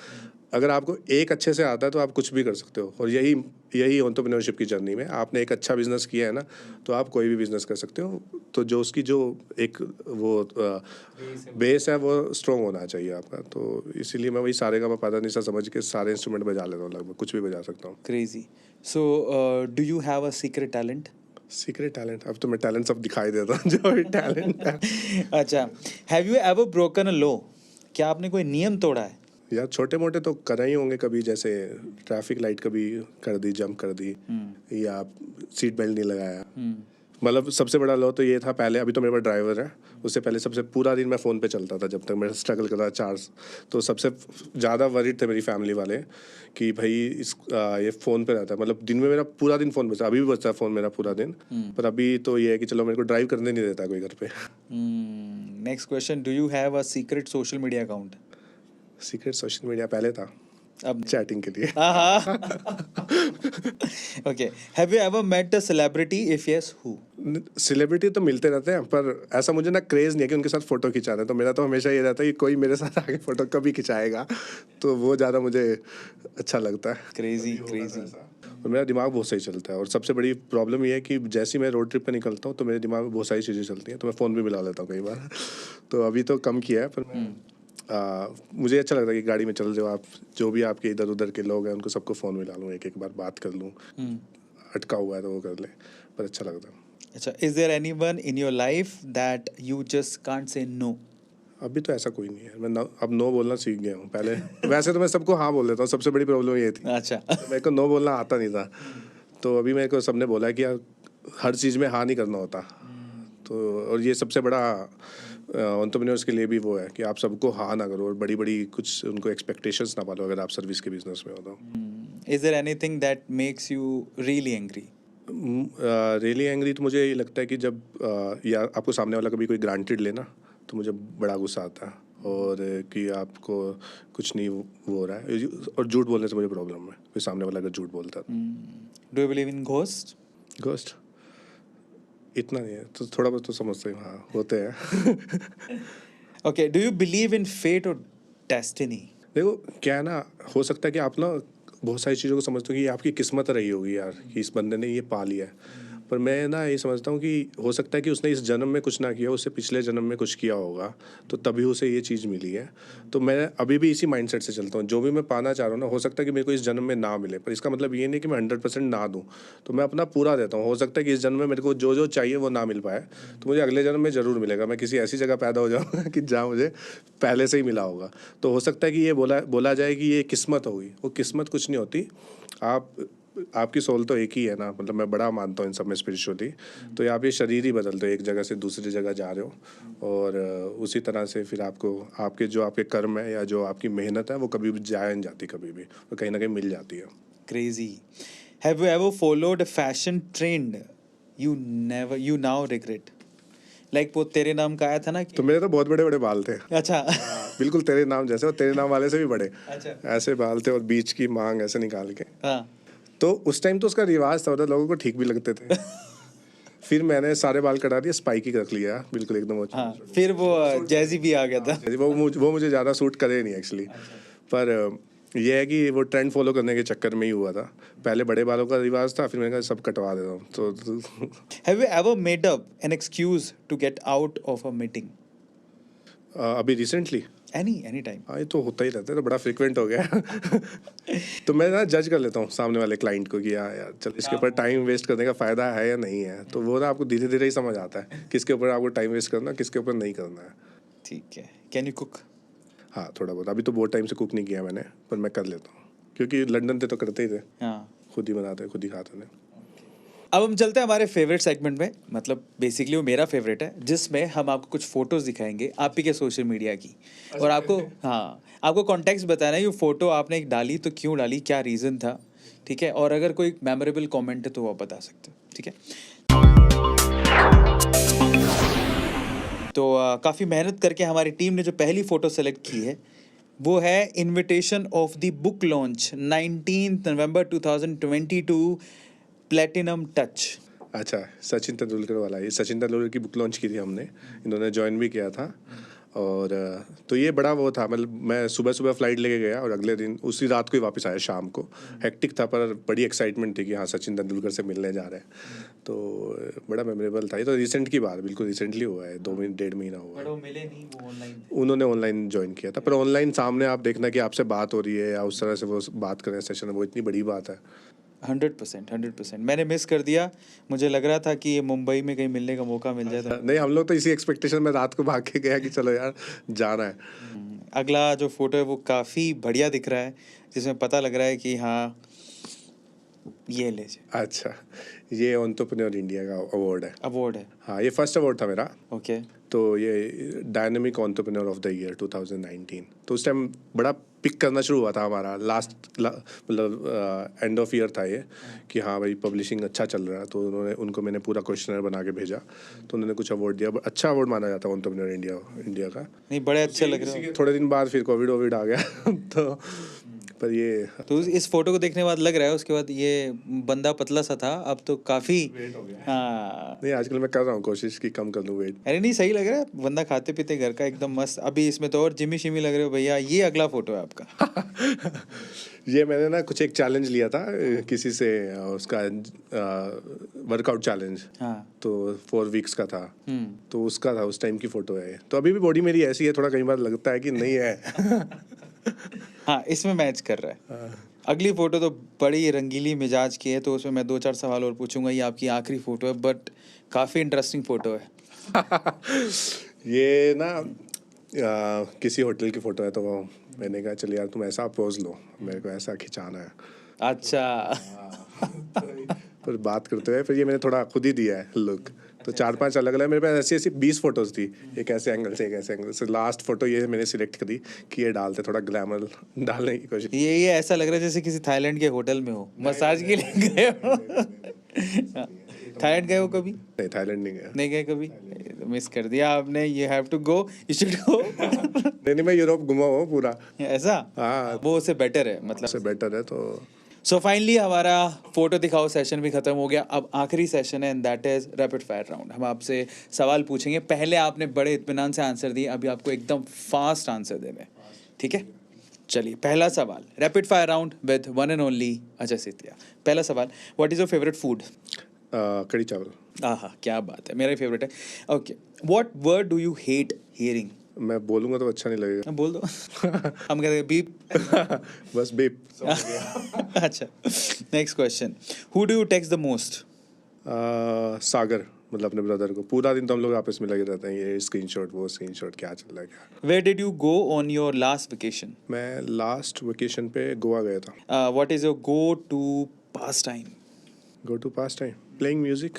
अगर आपको एक अच्छे से आता है तो आप कुछ भी कर सकते हो। और यही एंटरप्रेन्योरशिप की जर्नी में आपने एक अच्छा बिजनेस किया है ना, तो आप कोई भी बिजनेस कर सकते हो। तो जो उसकी जो एक वो बेस है वो स्ट्रॉन्ग होना चाहिए आपका। तो इसीलिए मैं वही सारे गामा पाधा नीसा समझ के सारे इंस्ट्रूमेंट बजा लेता हूँ, लगभग कुछ भी बजा सकता हूँ। Crazy. So do you have a secret talent? Secret talent, अब तो मैं टैलेंट सब दिखाई देता हूँ जो भी टैलेंट है। अच्छा, have you ever broken a law? क्या आपने कोई नियम तोड़ा है? यार छोटे मोटे तो कर ही होंगे कभी, जैसे ट्रैफिक लाइट कभी कर दी, जंप कर दी, या सीट बेल्ट नहीं लगाया। मतलब सबसे बड़ा लॉ तो ये था पहले, अभी तो मेरे पास ड्राइवर है, उससे पहले सबसे पूरा दिन मैं फ़ोन पे चलता था जब तक मैं स्ट्रगल कर रहा 4। तो सबसे ज़्यादा वरीड थे मेरी फैमिली वाले कि भाई ये फ़ोन पे रहता है। मतलब दिन में मेरा पूरा दिन फ़ोन बजता, अभी भी बजता है फ़ोन मेरा पूरा दिन। पर अभी तो ये है कि चलो मेरे को ड्राइव करने नहीं देता कोई घर पे। Next question, do you have a secret social media account? Secret social media पहले था, अब चैटिंग के लिए। Okay, have you ever met a celebrity? If yes, who? Celebrity तो मिलते रहते हैं, पर ऐसा मुझे ना क्रेज़ नहीं है कि उनके साथ फ़ोटो खिंचाना है। तो मेरा तो हमेशा ये रहता है कि कोई मेरे साथ आके फ़ोटो कभी खिंचाएगा, तो वो ज़्यादा मुझे अच्छा लगता है। क्रेजी। और मेरा दिमाग बहुत सही चलता है। और सबसे बड़ी प्रॉब्लम ये है कि जैसे ही मैं रोड ट्रिप पे निकलता हूँ तो मेरे दिमाग में बहुत सारी चीज़ें चलती हैं, तो मैं फ़ोन भी मिला लेता हूँ कई बार। तो अभी तो कम किया है, पर मुझे अच्छा लगता है कि गाड़ी में चल जाओ आप, जो भी आपके इधर उधर के लोग हैं उनको सबको फ़ोन मिला लूँ, एक बार बात कर लूँ, अटका हुआ है तो वो कर ले, पर अच्छा लगता है। अच्छा, is there anyone in your life that you just can't say no? अभी तो ऐसा कोई नहीं है। मैं अब नो बोलना सीख गया हूँ। पहले वैसे तो मैं सबको हाँ बोल देता हूँ, सबसे बड़ी प्रॉब्लम ये थी। अच्छा। मेरे को नो बोलना आता नहीं था। तो अभी मेरे को सबने बोला है कि यार हर चीज़ में हाँ नहीं करना होता। तो और ये सबसे बड़ा एंटरप्रेन्योर्स के लिए भी वो है कि आप सबको हाँ ना करो और बड़ी बड़ी कुछ उनको एक्सपेक्टेशंस ना पालो अगर आप सर्विस के बिजनेस में हो तो। Is there anything that makes you really angry? Really angry तो मुझे ये लगता है कि जब या आपको सामने वाला कभी कोई ग्रांटेड लेना तो मुझे बड़ा गुस्सा आता है, और कि आपको कुछ नहीं वो हो रहा है। और झूठ बोलने से मुझे प्रॉब्लम है, कोई सामने वाला अगर झूठ बोलता है। Do you believe in ghost? Ghost इतना नहीं है, तो थोड़ा बहुत तो समझते हैं, हाँ होते हैं। Okay, do you believe in fate और डेस्टिनी? देखो क्या है ना, हो सकता है कि आप ना बहुत सारी चीज़ों को समझते हो कि ये आपकी किस्मत रही होगी यार कि इस बंदे ने ये पा लिया है, पर मैं ना ये समझता हूँ कि हो सकता है कि उसने इस जन्म में कुछ ना किया, उससे पिछले जन्म में कुछ किया होगा, तो तभी उसे ये चीज़ मिली है। तो मैं अभी भी इसी माइंडसेट से चलता हूँ, जो भी मैं पाना चाह रहा हूँ ना, हो सकता है कि मेरे को इस जन्म में ना मिले, पर इसका मतलब ये नहीं कि मैं 100% ना दूँ। तो मैं अपना पूरा देता हूँ। हो सकता है कि इस जन्म में मेरे को जो जो चाहिए वो ना मिल पाए, तो मुझे अगले जन्म में ज़रूर मिलेगा। मैं किसी ऐसी जगह पैदा हो जाऊँगा कि जहाँ मुझे पहले से ही मिला होगा। तो हो सकता है कि ये बोला जाए कि ये किस्मत होगी। वो किस्मत कुछ नहीं होती। आपकी सोल तो एक ही है ना, मतलब मैं बड़ा मानता हूँ इन सब में स्पिरिचुअली। तो ये आप ये शरीर ही बदलते हो, एक जगह से दूसरी जगह जा रहे हो, और उसी तरह से फिर आपको आपके जो आपके कर्म है या जो आपकी मेहनत है वो कभी भी जाया नहीं जाती, कभी भी वो कहीं ना कहीं मिल जाती है। Crazy. Have you ever followed a fashion trend you now regret? Like वो तेरे नाम का आया था ना तो मेरे तो बहुत बड़े बड़े बाल थे। अच्छा बिल्कुल तेरे नाम जैसे, और तेरे नाम वाले से भी बड़े अच्छा ऐसे बाल थे, और बीच की मांग ऐसे निकाल के। हाँ तो उस टाइम तो उसका रिवाज था, मतलब लोगों को ठीक भी लगते थे। फिर मैंने सारे बाल कटा दिए, स्पाइकी रख लिया बिल्कुल एकदम। हाँ फिर वो जैजी भी आ गया था। वो मुझे ज़्यादा सूट करे नहीं एक्चुअली। पर ये है कि वो ट्रेंड फॉलो करने के चक्कर में ही हुआ था। पहले बड़े बालों का रिवाज था, फिर मैंने कहा सब कटवा देता हूँ तो Have you ever made up an excuse to get out of a meeting? अभी रिसेंटली Any time. हाँ, ये तो होता ही रहता है, तो बड़ा फ्रिक्वेंट हो गया है। तो मैं ना जज कर लेता हूँ सामने वाले क्लाइंट को कि हाँ यार चल, इसके ऊपर टाइम वेस्ट करने का फ़ायदा है या नहीं है। तो वो ना आपको धीरे धीरे ही समझ आता है किसके ऊपर आपको टाइम वेस्ट करना, किसके ऊपर नहीं करना है। ठीक है। Can you cook? हाँ थोड़ा बहुत, अभी तो बहुत टाइम से कुक नहीं किया मैंने, पर मैं कर लेता हूँ, क्योंकि लंदन थे तो करते ही थे, हाँ। खुद ही बनाते खुद ही खाते थे। अब हम चलते हैं हमारे फेवरेट सेगमेंट में, मतलब बेसिकली वो मेरा फेवरेट है, जिसमें हम आपको कुछ फोटोज दिखाएंगे आप ही के सोशल मीडिया की, और आपको हाँ आपको कॉन्टेक्स्ट बताना है ये फोटो आपने एक डाली तो क्यों डाली, क्या रीज़न था, ठीक है, और अगर कोई मेमोरेबल कमेंट है तो वो आप बता सकते हो, ठीक है। तो काफ़ी मेहनत करके हमारी टीम ने जो पहली फ़ोटो सेलेक्ट की है वो है invitation of the book launch 19 November 2022 platinum touch. अच्छा, सचिन तेंदुलकर वाला, ये सचिन तेंदुलकर की बुक लॉन्च की थी हमने, इन्होंने ज्वाइन भी किया था। और तो ये बड़ा वो था, मतलब मैं सुबह सुबह फ्लाइट लेके गया और अगले दिन उसी रात को ही वापस आया शाम को। हेक्टिक था, पर बड़ी एक्साइटमेंट थी कि हाँ सचिन तेंदुलकर से मिलने जा रहे हैं। तो बड़ा मेमोरेबल था। ये तो रिसेंट की बात, बिल्कुल रिसेंटली हुआ है, 1.5 महीना हुआ है। मिले नहीं वो ऑनलाइन, उन्होंने ऑनलाइन ज्वाइन किया था, पर ऑनलाइन सामने आप देखना कि आपसे बात हो रही है या उस तरह से वो बात करें सेशन, वो इतनी बड़ी बात है। 100% मैंने मिस कर दिया। मुझे लग रहा था कि ये मुंबई में कहीं मिलने का मौका मिल जाए तो नहीं, हम लोग तो इसी एक्सपेक्टेशन में रात को भाग के गया कि चलो यार जाना है। अगला जो फोटो है वो काफ़ी बढ़िया दिख रहा है, जिसमें पता लग रहा है कि हाँ ये ले अच्छा, ये एंटरप्रेन्योर इंडिया का अवार्ड है। अवार्ड है। हाँ, ये फर्स्ट अवार्ड था मेरा। ओके तो ये dynamic entrepreneur of the year 2019। तो उस टाइम बड़ा पिक करना शुरू हुआ था हमारा, मतलब एंड ऑफ ईयर था ये, कि हाँ भाई पब्लिशिंग अच्छा चल रहा है। तो उनको मैंने पूरा क्वेश्चनर बना के भेजा, तो उन्होंने कुछ अवार्ड दिया। अच्छा अवार्ड माना जाता है एंटरप्रेन्योर इंडिया का। नहीं बड़े अच्छे लग रहे हो। थोड़े दिन बाद फिर कोविड आ गया। तो पर ये तो इस फोटो को देखने के बाद लग रहा है उसके बाद ये बंदा पतला सा था, अब तो काफ़ी हाँ। नहीं, आजकल मैं कर रहा हूँ कोशिश कि कम कर लूँ वेट। अरे नहीं सही लग रहा है, बंदा खाते पीते घर का एकदम मस्त। अभी इसमें तो और जिमी शिमी लग रहे हो भैया। ये अगला फोटो है आपका। ये मैंने ना कुछ एक चैलेंज लिया था किसी से, उसका वर्कआउट चैलेंज। हाँ तो 4 वीक्स का था, तो उसका था, उस टाइम की फोटो है। तो अभी भी बॉडी मेरी ऐसी है, थोड़ा कई बार लगता है कि नहीं है। हाँ इसमें मैच कर रहा है। अगली फोटो तो बड़ी रंगीली मिजाज की है, तो उसमें मैं 2-4 सवाल और पूछूंगा। ये आपकी आखिरी फोटो है, बट काफ़ी इंटरेस्टिंग फोटो है। ये ना किसी होटल की फोटो है, तो मैंने कहा चल यार तुम ऐसा पोज लो, मेरे को ऐसा खिंचाना है। अच्छा पर बात करते हुए फिर ये मैंने थोड़ा खुद ही दिया है लुक। तो 4-5 अलग अलग मेरे पास ऐसी ऐसी 20 फोटोज थी, एक ऐसे एंगल से एक ऐसे एंगल से। लास्ट फोटो ये मैंने सिलेक्ट करी कि ये डालते, थोड़ा ग्लैमर डालने की कोशिश। ये ऐसा लग रहा है जैसे किसी थाईलैंड के होटल में हो, मसाज के लिए गए हो। थाईलैंड गए हो कभी? नहीं, थाईलैंड नहीं गया। नहीं गए कभी? मिस कर दिया आपने। You have to go, you should go. नहीं, मैं यूरोप घुमा हूँ पूरा। ऐसा हाँ, वो उससे बेटर है मतलब। उससे बेटर है। तो सो फाइनली हमारा फोटो दिखाओ सेशन भी खत्म हो गया। अब आखिरी सेशन है, and that is rapid fire round. हम आपसे सवाल पूछेंगे। पहले आपने बड़े इत्मीनान से आंसर दिए, अभी आपको एकदम फास्ट आंसर देने हैं, ठीक है? चलिए पहला सवाल, rapid fire round with one and only Ajay Setia. पहला सवाल, what is your favourite food? कड़ी चावल। आहा, क्या बात है, मेरा फेवरेट है। Okay, what word do you hate hearing? मैं बोलूँगा तो अच्छा नहीं लगेगा। बोल दो। हम कहते हैं बीप। बस बेप। अच्छा, next question, who do you text the most? Sagar, मतलब अपने ब्रदर को। पूरा दिन तो हम लोग आपस में लगे रहते हैं, ये स्क्रीनशॉट वो स्क्रीनशॉट, क्या चल रहा है क्या। Where did you go on your last vacation? मैं लास्ट वेकेशन पे गोवा गया था। What is your go to pass time? Go to pass time, playing music.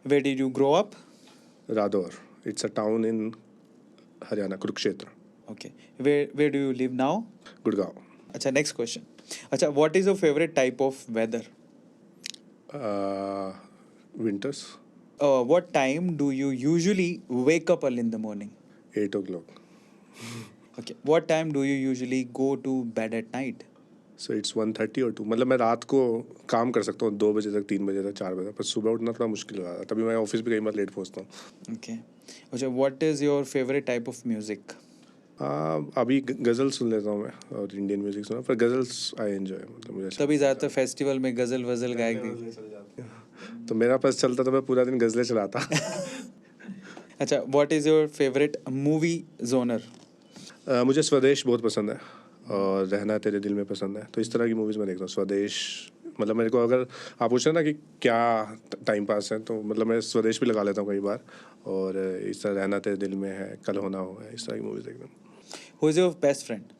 Where did you grow up? Radaur, it's a town in Haryana, Kurukshetra. Okay, where do you live now? Gurgaon. अच्छा, नेक्स्ट क्वेश्चन। अच्छा, what is your favourite type of weather? Winters. What time do you usually wake up early in the morning? 8 o'clock. Okay. What time do you usually go to bed at night? So it's 1:30 और 2, मतलब मैं रात को काम कर सकता हूँ 2 बजे तक, 3 बजे तक, 4 बजे तक, पर सुबह उठना थोड़ा मुश्किल हो रहा है, तभी मैं ऑफिस भी कई बार लेट पहुँचता हूँ। Okay. अच्छा, what is your favorite type of music? अभी गज़ल सुन लेता हूँ मैं, और इंडियन म्यूजिक सुना, पर गज़ल्स आई एंजॉय, मतलब मुझे अच्छा। तभी ज़्यादातर फेस्टिवल में गज़ल वज़ल गाए गए। तो मेरा पास चलता तो मैं पूरा दिन गज़लें चलाता। अच्छा, what is your favorite movie genre? मुझे स्वदेश बहुत पसंद है, और रहना तेरे दिल में पसंद है, तो इस तरह की मूवीज़ मैं देखता हूँ। स्वदेश, मतलब मेरे को अगर आप पूछ रहे हैं ना कि क्या टाइम पास है, तो मतलब मैं स्वदेश भी लगा लेता हूँ कई बार, और इस तरह रहना तेरे दिल में है, कल होना हो है, इस तरह की मूवीज़ देखता हूँ। Who is your best friend?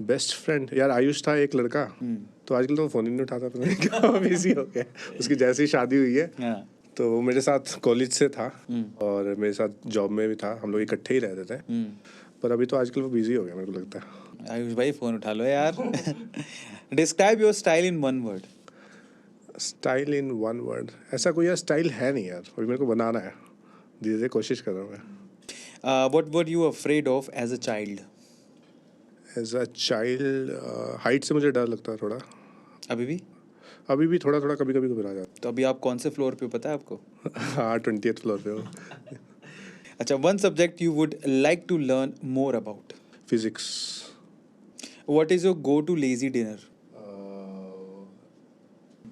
Best friend, यार आयुष था एक लड़का, तो आजकल तो फ़ोन ही नहीं उठाता, पता नहीं क्या बिजी हो गया। उसकी जैसी शादी हुई है, हाँ। तो वो मेरे साथ कॉलेज से था, और मेरे साथ जॉब में भी था, हम लोग इकट्ठे ही रहते थे, पर अभी तो आजकल वो बिजी हो गया मेरे को लगता है। आयुष भाई, फोन उठा लो यार। Describe your style in one word. Style in one word, ऐसा कोई यार स्टाइल है नहीं यार, अभी मेरे को बनाना है, धीरे धीरे कोशिश कर रहा हूँ मैं। What were you afraid of as a child? As a child, height से मुझे डर लगता है थोड़ा, अभी भी? अभी भी थोड़ा थोड़ा, कभी कभी घबरा जाता तो अभी आप कौन से फ्लोर पे हो, पता है आपको? है। हाँ, 20th फ्लोर पे हो। अच्छा, one subject you would like to learn more about. Physics. What is your go-to lazy dinner?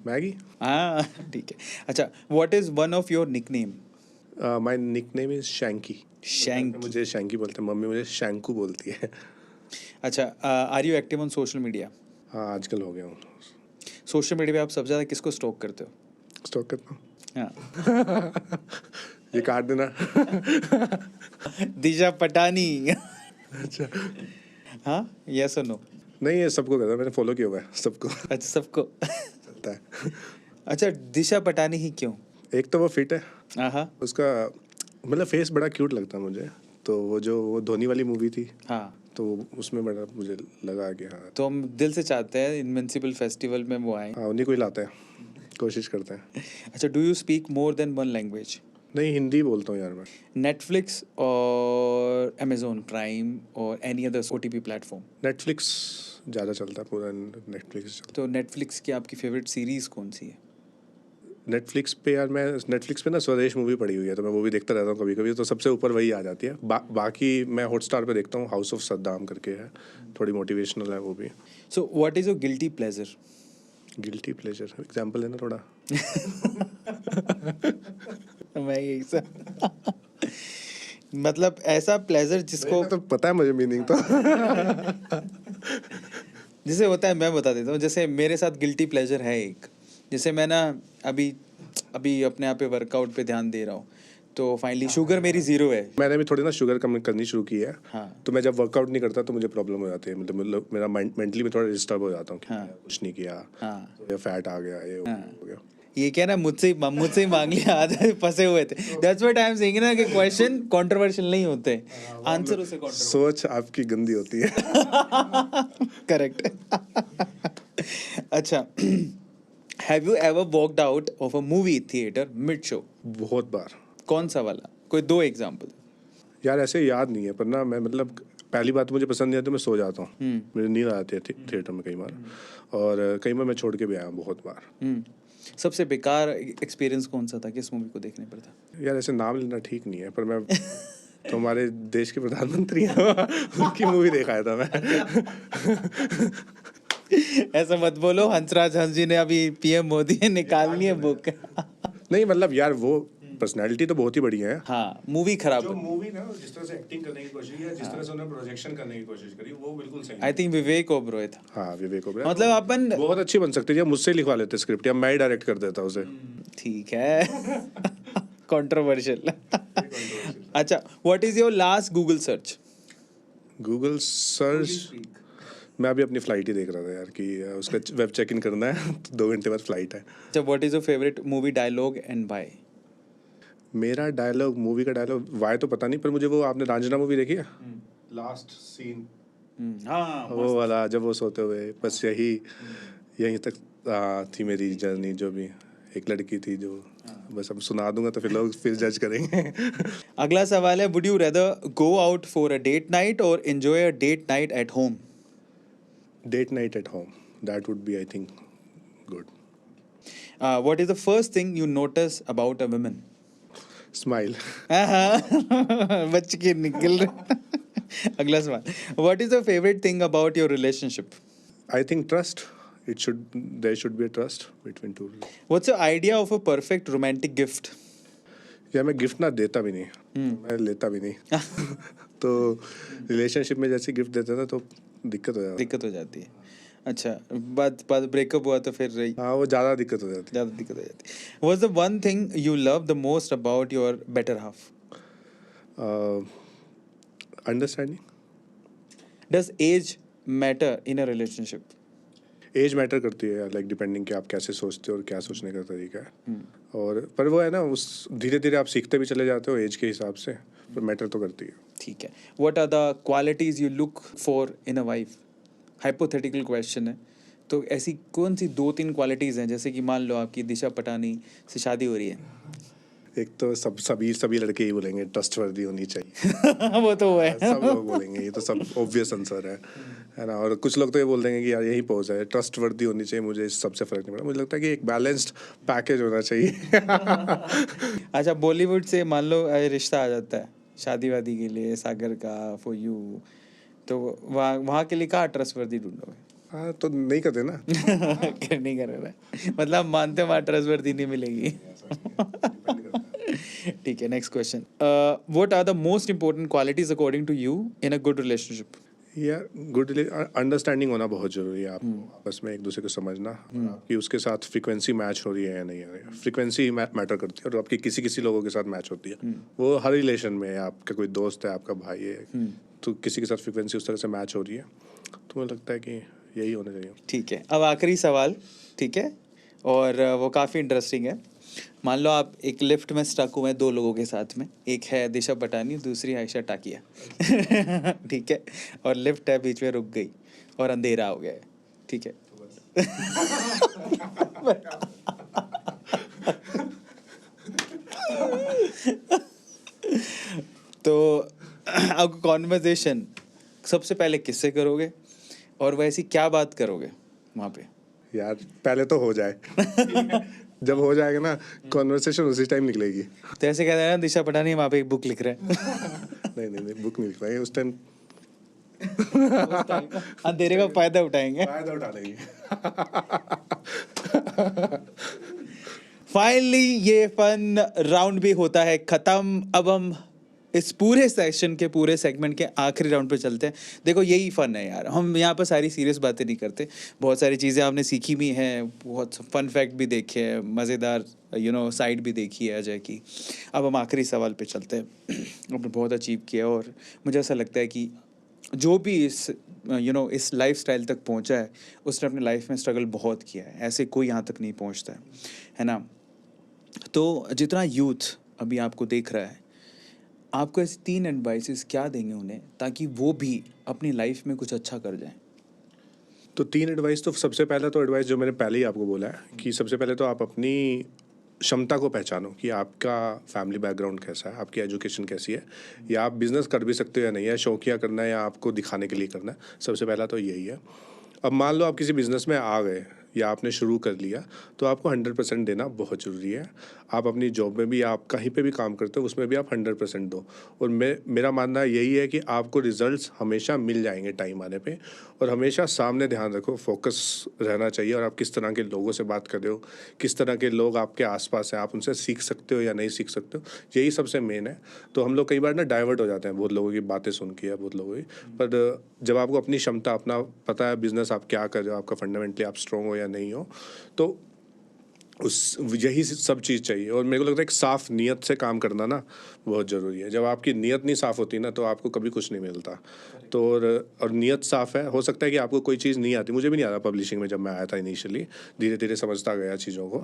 Maggi. हाँ, ठीक है। अच्छा, what is one of your nickname? My nickname is Shanky. Shanky. मुझे शैंकी बोलते हैं, मम्मी मुझे शैंकू बोलती है। अच्छा, are you active on social media? हाँ, आजकल हो गया हूँ, सोशल मीडिया पे आप सबसे ज़्यादा किसको स्टॉक करते हो? स्टॉक करता हूँ। हाँ। ये काट देना। दिशा पटानी। अच्छा, हाँ, यस और नो? नहीं ये सबको करता है, मैंने फॉलो किया हुआ है सबको। अच्छा, सबको। चलता है। अच्छा, दिशा पटानी ही क्यों? एक तो वो फिट है, हाँ उसका मतलब फेस बड़ा क्यूट लगता है मुझे, तो वो धोनी वाली मूवी थी, हाँ, तो उसमें बड़ा मुझे लगा कि हाँ, तो हम दिल से चाहते हैं इनविंसिबल फेस्टिवल में वो आए। हाँ उन्हीं को ही लाते हैं, कोशिश करते हैं। अच्छा, do you speak more than one language? नहीं, हिंदी बोलता हूँ यार मैं। नेटफ्लिक्स और अमेजोन प्राइम और any other OTP platform? Netflix ज़्यादा चलता है, पूरा नेटफ्लिक्स चलता तो नेटफ्लिक्स की आपकी फेवरेट सीरीज कौन सी है? है। नेटफ्लिक्स पे यार, मैं नेटफ्लिक्स पे ना स्वदेश मूवी पड़ी हुई है, तो मैं वो भी देखता रहता हूँ कभी कभी, तो सबसे ऊपर वही आ जाती है। बाकी मैं हॉटस्टार पे देखता हूँ, हाउस ऑफ सद्दाम करके है, थोड़ी मोटिवेशनल है वो भी। So what is your guilty pleasure? Guilty pleasure, example लेना थोड़ा। मैं यही सब मतलब ऐसा प्लेजर जिसको तो पता है मुझे मीनिंग तो। जिसे होता है, मैं बता देता हूँ। जैसे मेरे साथ गिल्टी प्लेजर है एक, जैसे मैं ना अभी अभी अपने आप पे वर्कआउट पे ध्यान दे रहा हूँ, तो फाइनली शुगर मेरी 0 है। मैंने भी थोड़ी ना शुगर कम करनी शुरू की है, हाँ। तो मैं जब वर्कआउट नहीं करता तो मुझे प्रॉब्लम हो जाती है, मतलब मेरा मेंटली में थोड़ा डिस्टर्ब हो जाता हूँ कि हाँ। कुछ नहीं किया, हाँ। या फैट आ गया, ये हाँ। हो गया। ये क्या ना, मुझसे ही मांग लिया, आधे फंसे हुए थे। That's what I am saying ना कि क्वेश्चन कंट्रोवर्शियल नहीं होते, आंसर उसे सोच आपकी गंदी होती है। करेक्ट। अच्छा, have you ever walked out of a movie theatre mid show? बहुत बार। कौन सा वाला? कोई 2 एग्जांपल। यार ऐसे याद नहीं है, पर ना मैं मतलब पहली बात मुझे पसंद नहीं आती तो मैं सो जाता हूँ, मेरी नींद आ जाती है थिएटर में कई बार, और कई बार मैं छोड़ के भी आया हूँ बहुत बार। सबसे बेकार एक्सपीरियंस कौन सा था, किस मूवी को देखने पर था? यार ऐसे नाम लेना ठीक नहीं है, पर मैं तो हमारे देश के प्रधानमंत्री हैं, उनकी मूवी देखा था मैं। ऐसा मत बोलो, हंसराज हंस जी ने अभी PM मोदी ने निकाल ली है बुक। नहीं मतलब यार वो पर्सनैलिटी तो बहुत ही बढ़िया है। हाँ, मूवी खराब जो मूवी ना जिस तरह से एक्टिंग करने की कोशिश की, जिस तरह से उन्होंने प्रोजेक्शन करने की कोशिश करी, वो बिल्कुल सही आई थिंक विवेक ओबरॉय था। हाँ विवेक ओबराय मतलब अपन बहुत अच्छी बन सकती है, या मुझसे लिखवा लेते स्क्रिप्ट, या मैं ही डायरेक्ट कर देता उसे। ठीक है। कंट्रोवर्शियल। अच्छा, what is your last Google search? Google search मैं अभी अपनी फ्लाइट ही देख रहा था यार कि उसका वेब चेक इन करना है तो 2 घंटे बाद फ्लाइट है। अच्छा, what is your favourite movie dialogue and why? मेरा डायलॉग, मूवी का डायलॉग वाई तो पता नहीं, पर मुझे वो, आपने रांझना मूवी देखी है? लास्ट सीन हाँ, वो वाला जब वो सोते हुए, बस यहीं तक थी मेरी जर्नी, जो भी एक लड़की थी जो, बस अब सुना दूंगा तो फिर लोग फिर जज करेंगे। अगला सवाल है, would you rather go out for a date night और enjoy a date night at home? Date night at home, that would be I think good. What is the first thing you notice about a woman? Smile. बच के निकल रहे। अगला सवाल, what is the favorite thing about your relationship? I think trust, there should be a trust between two. What's your idea of a perfect romantic gift? या मैं गिफ्ट ना देता भी नहीं, मैं लेता भी नहीं। तो रिलेशनशिप में जैसे गिफ्ट देते ना तो दिक्कत हो जाता है। दिक्कत हो जाती है। अच्छा, बाद बाद ब्रेकअप हुआ तो फिर रही हाँ वो ज़्यादा दिक्कत हो जाती ज़्यादा दिक्कत हो जाती है। What's the one thing you love the most about your better half? है। Understanding. Does age matter in a relationship? Age matter करती है, लाइक डिपेंडिंग कि आप कैसे सोचते हो और क्या सोचने का तरीका है। और पर वो है ना, उस धीरे धीरे आप सीखते भी चले जाते हो एज के हिसाब से, पर मैटर तो करती है। ठीक है। What are the qualities you look for in a wife? Hypothetical question है, तो ऐसी कौन सी 2-3 क्वालिटीज़ हैं, जैसे कि मान लो आपकी दिशा पटानी से शादी हो रही है। एक तो सभी लड़के ही बोलेंगे ट्रस्टवर्दी होनी चाहिए। वो तो है। सब लोग बोलेंगे, ये तो सब ऑब्वियस आंसर है ना। और कुछ लोग तो ये बोल देंगे कि यार यही पोज है, ट्रस्टवर्दी होनी चाहिए, मुझे इस सबसे फर्क नहीं पड़ा। मुझे लगता है कि एक बैलेंस्ड पैकेज होना चाहिए। अच्छा, बॉलीवुड से मान लो रिश्ता आ जाता है शादी वादी के लिए, सागर का फॉर यू, तो वहाँ वहाँ के लिए कहाँ ट्रस्टवर्दी ढूंढोगे? हाँ तो नहीं करते ना। नहीं कर रहा, मतलब मानते हो वहाँ ट्रस्टवर्दी नहीं मिलेगी। ठीक है, next question, what are the most important qualities according to you in a good relationship? यार गुड अंडरस्टैंडिंग होना बहुत ज़रूरी है। आपको आपस में एक दूसरे को समझना, कि उसके साथ फ्रीक्वेंसी मैच हो रही है या नहीं है। फ्रीक्वेंसी मैटर करती है, और आपकी किसी किसी लोगों के साथ मैच होती है। वो हर रिलेशन में है, आपका कोई दोस्त है, आपका भाई है, तो किसी के साथ फ्रीक्वेंसी उस तरह से मैच हो रही है, तो मुझे लगता है कि यही होना चाहिए। ठीक है, अब आखिरी सवाल, ठीक है, और वो काफ़ी इंटरेस्टिंग है। मान लो आप एक लिफ्ट में स्टक हुए हैं 2 लोगों के साथ में, एक है दिशा पटानी, दूसरी आयशा टाकिया। ठीक है, और लिफ्ट है बीच में रुक गई और अंधेरा हो गया है, ठीक है। तो अब कॉन्वर्जेशन सबसे पहले किससे करोगे, और वैसी क्या बात करोगे वहाँ पे? यार पहले तो हो जाए। जब हो जाएगा ना कॉन्वर्सेशन उसी टाइम निकलेगी। तो ऐसे कहते हैं ना, दिशा पटानी वहाँ पे एक बुक लिख रहे हैं। नहीं बुक नहीं लिख पाएंगे उस टाइम। अंधेरे का फायदा उठाएंगे। फायदा उठा लेंगे। फाइनली ये फन राउंड भी होता है खत्म। अब हम इस पूरे सेक्शन के पूरे सेगमेंट के आखिरी राउंड पे चलते हैं। देखो यही फन है यार, हम यहाँ पर सारी सीरियस बातें नहीं करते, बहुत सारी चीज़ें आपने सीखी भी हैं, बहुत फन फैक्ट भी देखे हैं, मज़ेदार साइड भी देखी है अजय की। अब हम आखिरी सवाल पे चलते हैं। आपने बहुत अचीव किया, और मुझे ऐसा लगता है कि जो भी इस इस लाइफस्टाइल तक पहुँचा है, उसने अपने लाइफ में स्ट्रगल बहुत किया है, ऐसे कोई यहाँ तक नहीं पहुँचता है ना। तो जितना यूथ अभी आपको देख रहा है, आपको ऐसी 3 एडवाइसेस क्या देंगे उन्हें, ताकि वो भी अपनी लाइफ में कुछ अच्छा कर जाएं? तो 3 एडवाइस, तो सबसे पहला तो एडवाइस जो मैंने पहले ही आपको बोला है कि सबसे पहले तो आप अपनी क्षमता को पहचानो कि आपका फैमिली बैकग्राउंड कैसा है, आपकी एजुकेशन कैसी है, या आप बिजनेस कर भी सकते हो या नहीं है, शौकिया करना है या आपको दिखाने के लिए करना है। सबसे पहला तो यही है। अब मान लो आप किसी बिजनेस में आ गए, या आपने शुरू कर लिया तो आपको 100% देना बहुत ज़रूरी है। आप अपनी जॉब में भी, आप कहीं पे भी काम करते हो उसमें भी आप 100% दो। और मेरा मानना यही है कि आपको रिजल्ट्स हमेशा मिल जाएंगे टाइम आने पे। और हमेशा सामने ध्यान रखो, फोकस रहना चाहिए। और आप किस तरह के लोगों से बात कर रहे हो, किस तरह के लोग आपके आसपास हैं, आप उनसे सीख सकते हो या नहीं सीख सकते हो, यही सबसे मेन है। तो हम लोग कई बार ना डाइवर्ट हो जाते हैं बहुत लोगों की बातें सुन के या बहुत लोगों की। पर जब आपको अपनी क्षमता, अपना पता है बिजनेस आप क्या कर रहे हो, आपका फंडामेंटली आप स्ट्रॉन्ग हो या नहीं हो, तो उस यही सब चीज़ चाहिए। और मेरे को लगता है एक साफ़ नीयत से काम करना ना बहुत ज़रूरी है। जब आपकी नीयत नहीं साफ़ होती ना तो आपको कभी कुछ नहीं मिलता। तो और नीयत साफ़ है, हो सकता है कि आपको कोई चीज़ नहीं आती, मुझे भी नहीं आता पब्लिशिंग में जब मैं आया था इनिशियली, धीरे धीरे समझता गया चीज़ों को।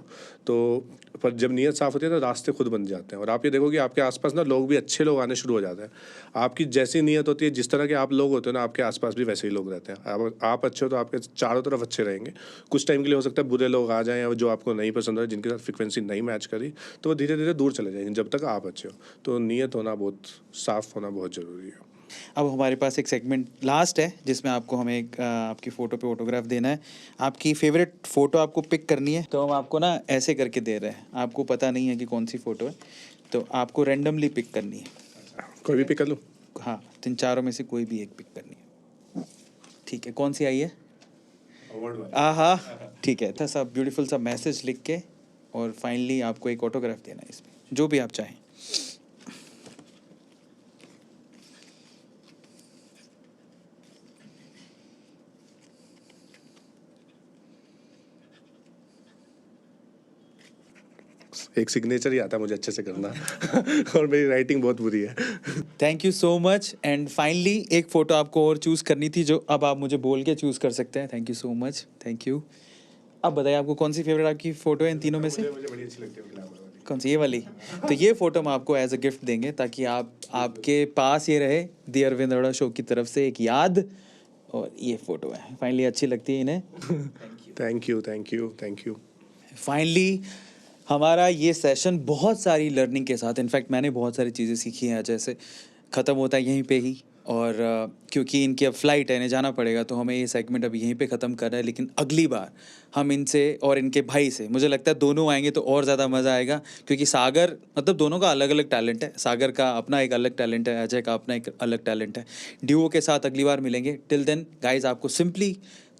तो पर जब नीयत साफ़ होती है तो रास्ते खुद बन जाते हैं। और आप ये देखो कि आपके आसपास ना लोग भी अच्छे लोग आने शुरू हो जाते हैं। आपकी जैसी नीयत होती है, जिस तरह के आप लोग होते हो ना, आपके आसपास भी वैसे ही लोग रहते हैं। आप अच्छे हो तो आपके चारों तरफ अच्छे रहेंगे। कुछ टाइम के लिए हो सकता है बुरे लोग आ जाएं, या जो आपको नहीं पसंद है, जिनके साथ फ्रिक्वेंसी नहीं मैच करी, तो वो धीरे धीरे दूर चले जाएंगे जब तक आप अच्छे हो। तो नीयत होना, बहुत साफ होना बहुत ज़रूरी है। अब हमारे पास एक सेगमेंट लास्ट है जिसमें आपको हमें एक आपकी फ़ोटो पे ऑटोग्राफ देना है। आपकी फेवरेट फ़ोटो आपको पिक करनी है, तो हम आपको ना ऐसे करके दे रहे हैं, आपको पता नहीं है कि कौन सी फ़ोटो है, तो आपको रैंडमली पिक करनी है। कोई भी पिक कर लूँ? हाँ, तीन चारों में से कोई भी एक पिक करनी है। ठीक है, कौन सी आई है? आहा, ठीक है। था सब ब्यूटीफुल सा मैसेज लिख के, और फाइनली आपको एक ऑटोग्राफ देना है इसमें, जो भी आप चाहें। एक सिग्नेचर ही आता है मुझे अच्छे से करना और मेरी राइटिंग बहुत बुरी है। Thank you so much. And finally एक फ़ोटो आपको और चूज़ करनी थी, जो अब आप मुझे बोल के चूज़ कर सकते हैं। Thank you so much, thank you. अब बताइए आपको कौन सी फेवरेट आपकी फ़ोटो है इन तीनों में से? मुझे बड़ी अच्छी लगती है ग्लैमर वाली। कौन सी, ये वाली? तो ये फ़ोटो हम आपको एज अ गिफ्ट देंगे, ताकि आपके पास ये रहे दी अरविंद अरोड़ा शो की तरफ से एक याद। और ये फ़ोटो है, फाइनली अच्छी लगती है इन्हें। Thank you, thank you, thank you. Finally हमारा ये सेशन बहुत सारी लर्निंग के साथ, इनफैक्ट मैंने बहुत सारी चीज़ें सीखी हैं, जैसे ख़त्म होता है यहीं पे ही। और क्योंकि इनकी अब फ्लाइट है, इन्हें जाना पड़ेगा, तो हमें ये सेगमेंट अब यहीं पे ख़त्म करना है। लेकिन अगली बार हम इनसे और इनके भाई से, मुझे लगता है दोनों आएंगे तो और ज़्यादा मज़ा आएगा, क्योंकि सागर, मतलब दोनों का अलग अलग टैलेंट है। सागर का अपना एक अलग टैलेंट है, अजय का अपना एक अलग टैलेंट है। ड्यूओ के साथ अगली बार मिलेंगे। टिल देन गाइज, आपको सिंपली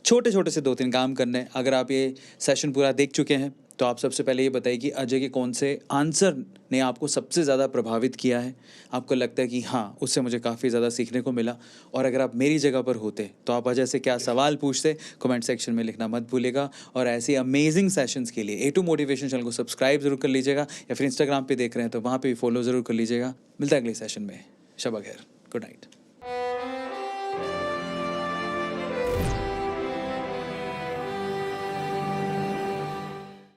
छोटे छोटे से 2-3 काम करने हैं। अगर आप ये सेशन पूरा देख चुके हैं, तो आप सबसे पहले ये बताइए कि अजय के कौन से आंसर ने आपको सबसे ज़्यादा प्रभावित किया है। आपको लगता है कि हाँ, उससे मुझे काफ़ी ज़्यादा सीखने को मिला। और अगर आप मेरी जगह पर होते तो आप अजय से क्या सवाल पूछते, कमेंट सेक्शन में लिखना मत भूलिएगा। और ऐसे अमेजिंग सेशंस के लिए A2 मोटिवेशन चैनल को सब्सक्राइब ज़रूर कर लीजिएगा, या फिर इंस्टाग्राम पे देख रहे हैं तो वहाँ पे भी फॉलो ज़रूर कर लीजिएगा। मिलता है अगले सेशन में। शब खैर, गुड नाइट।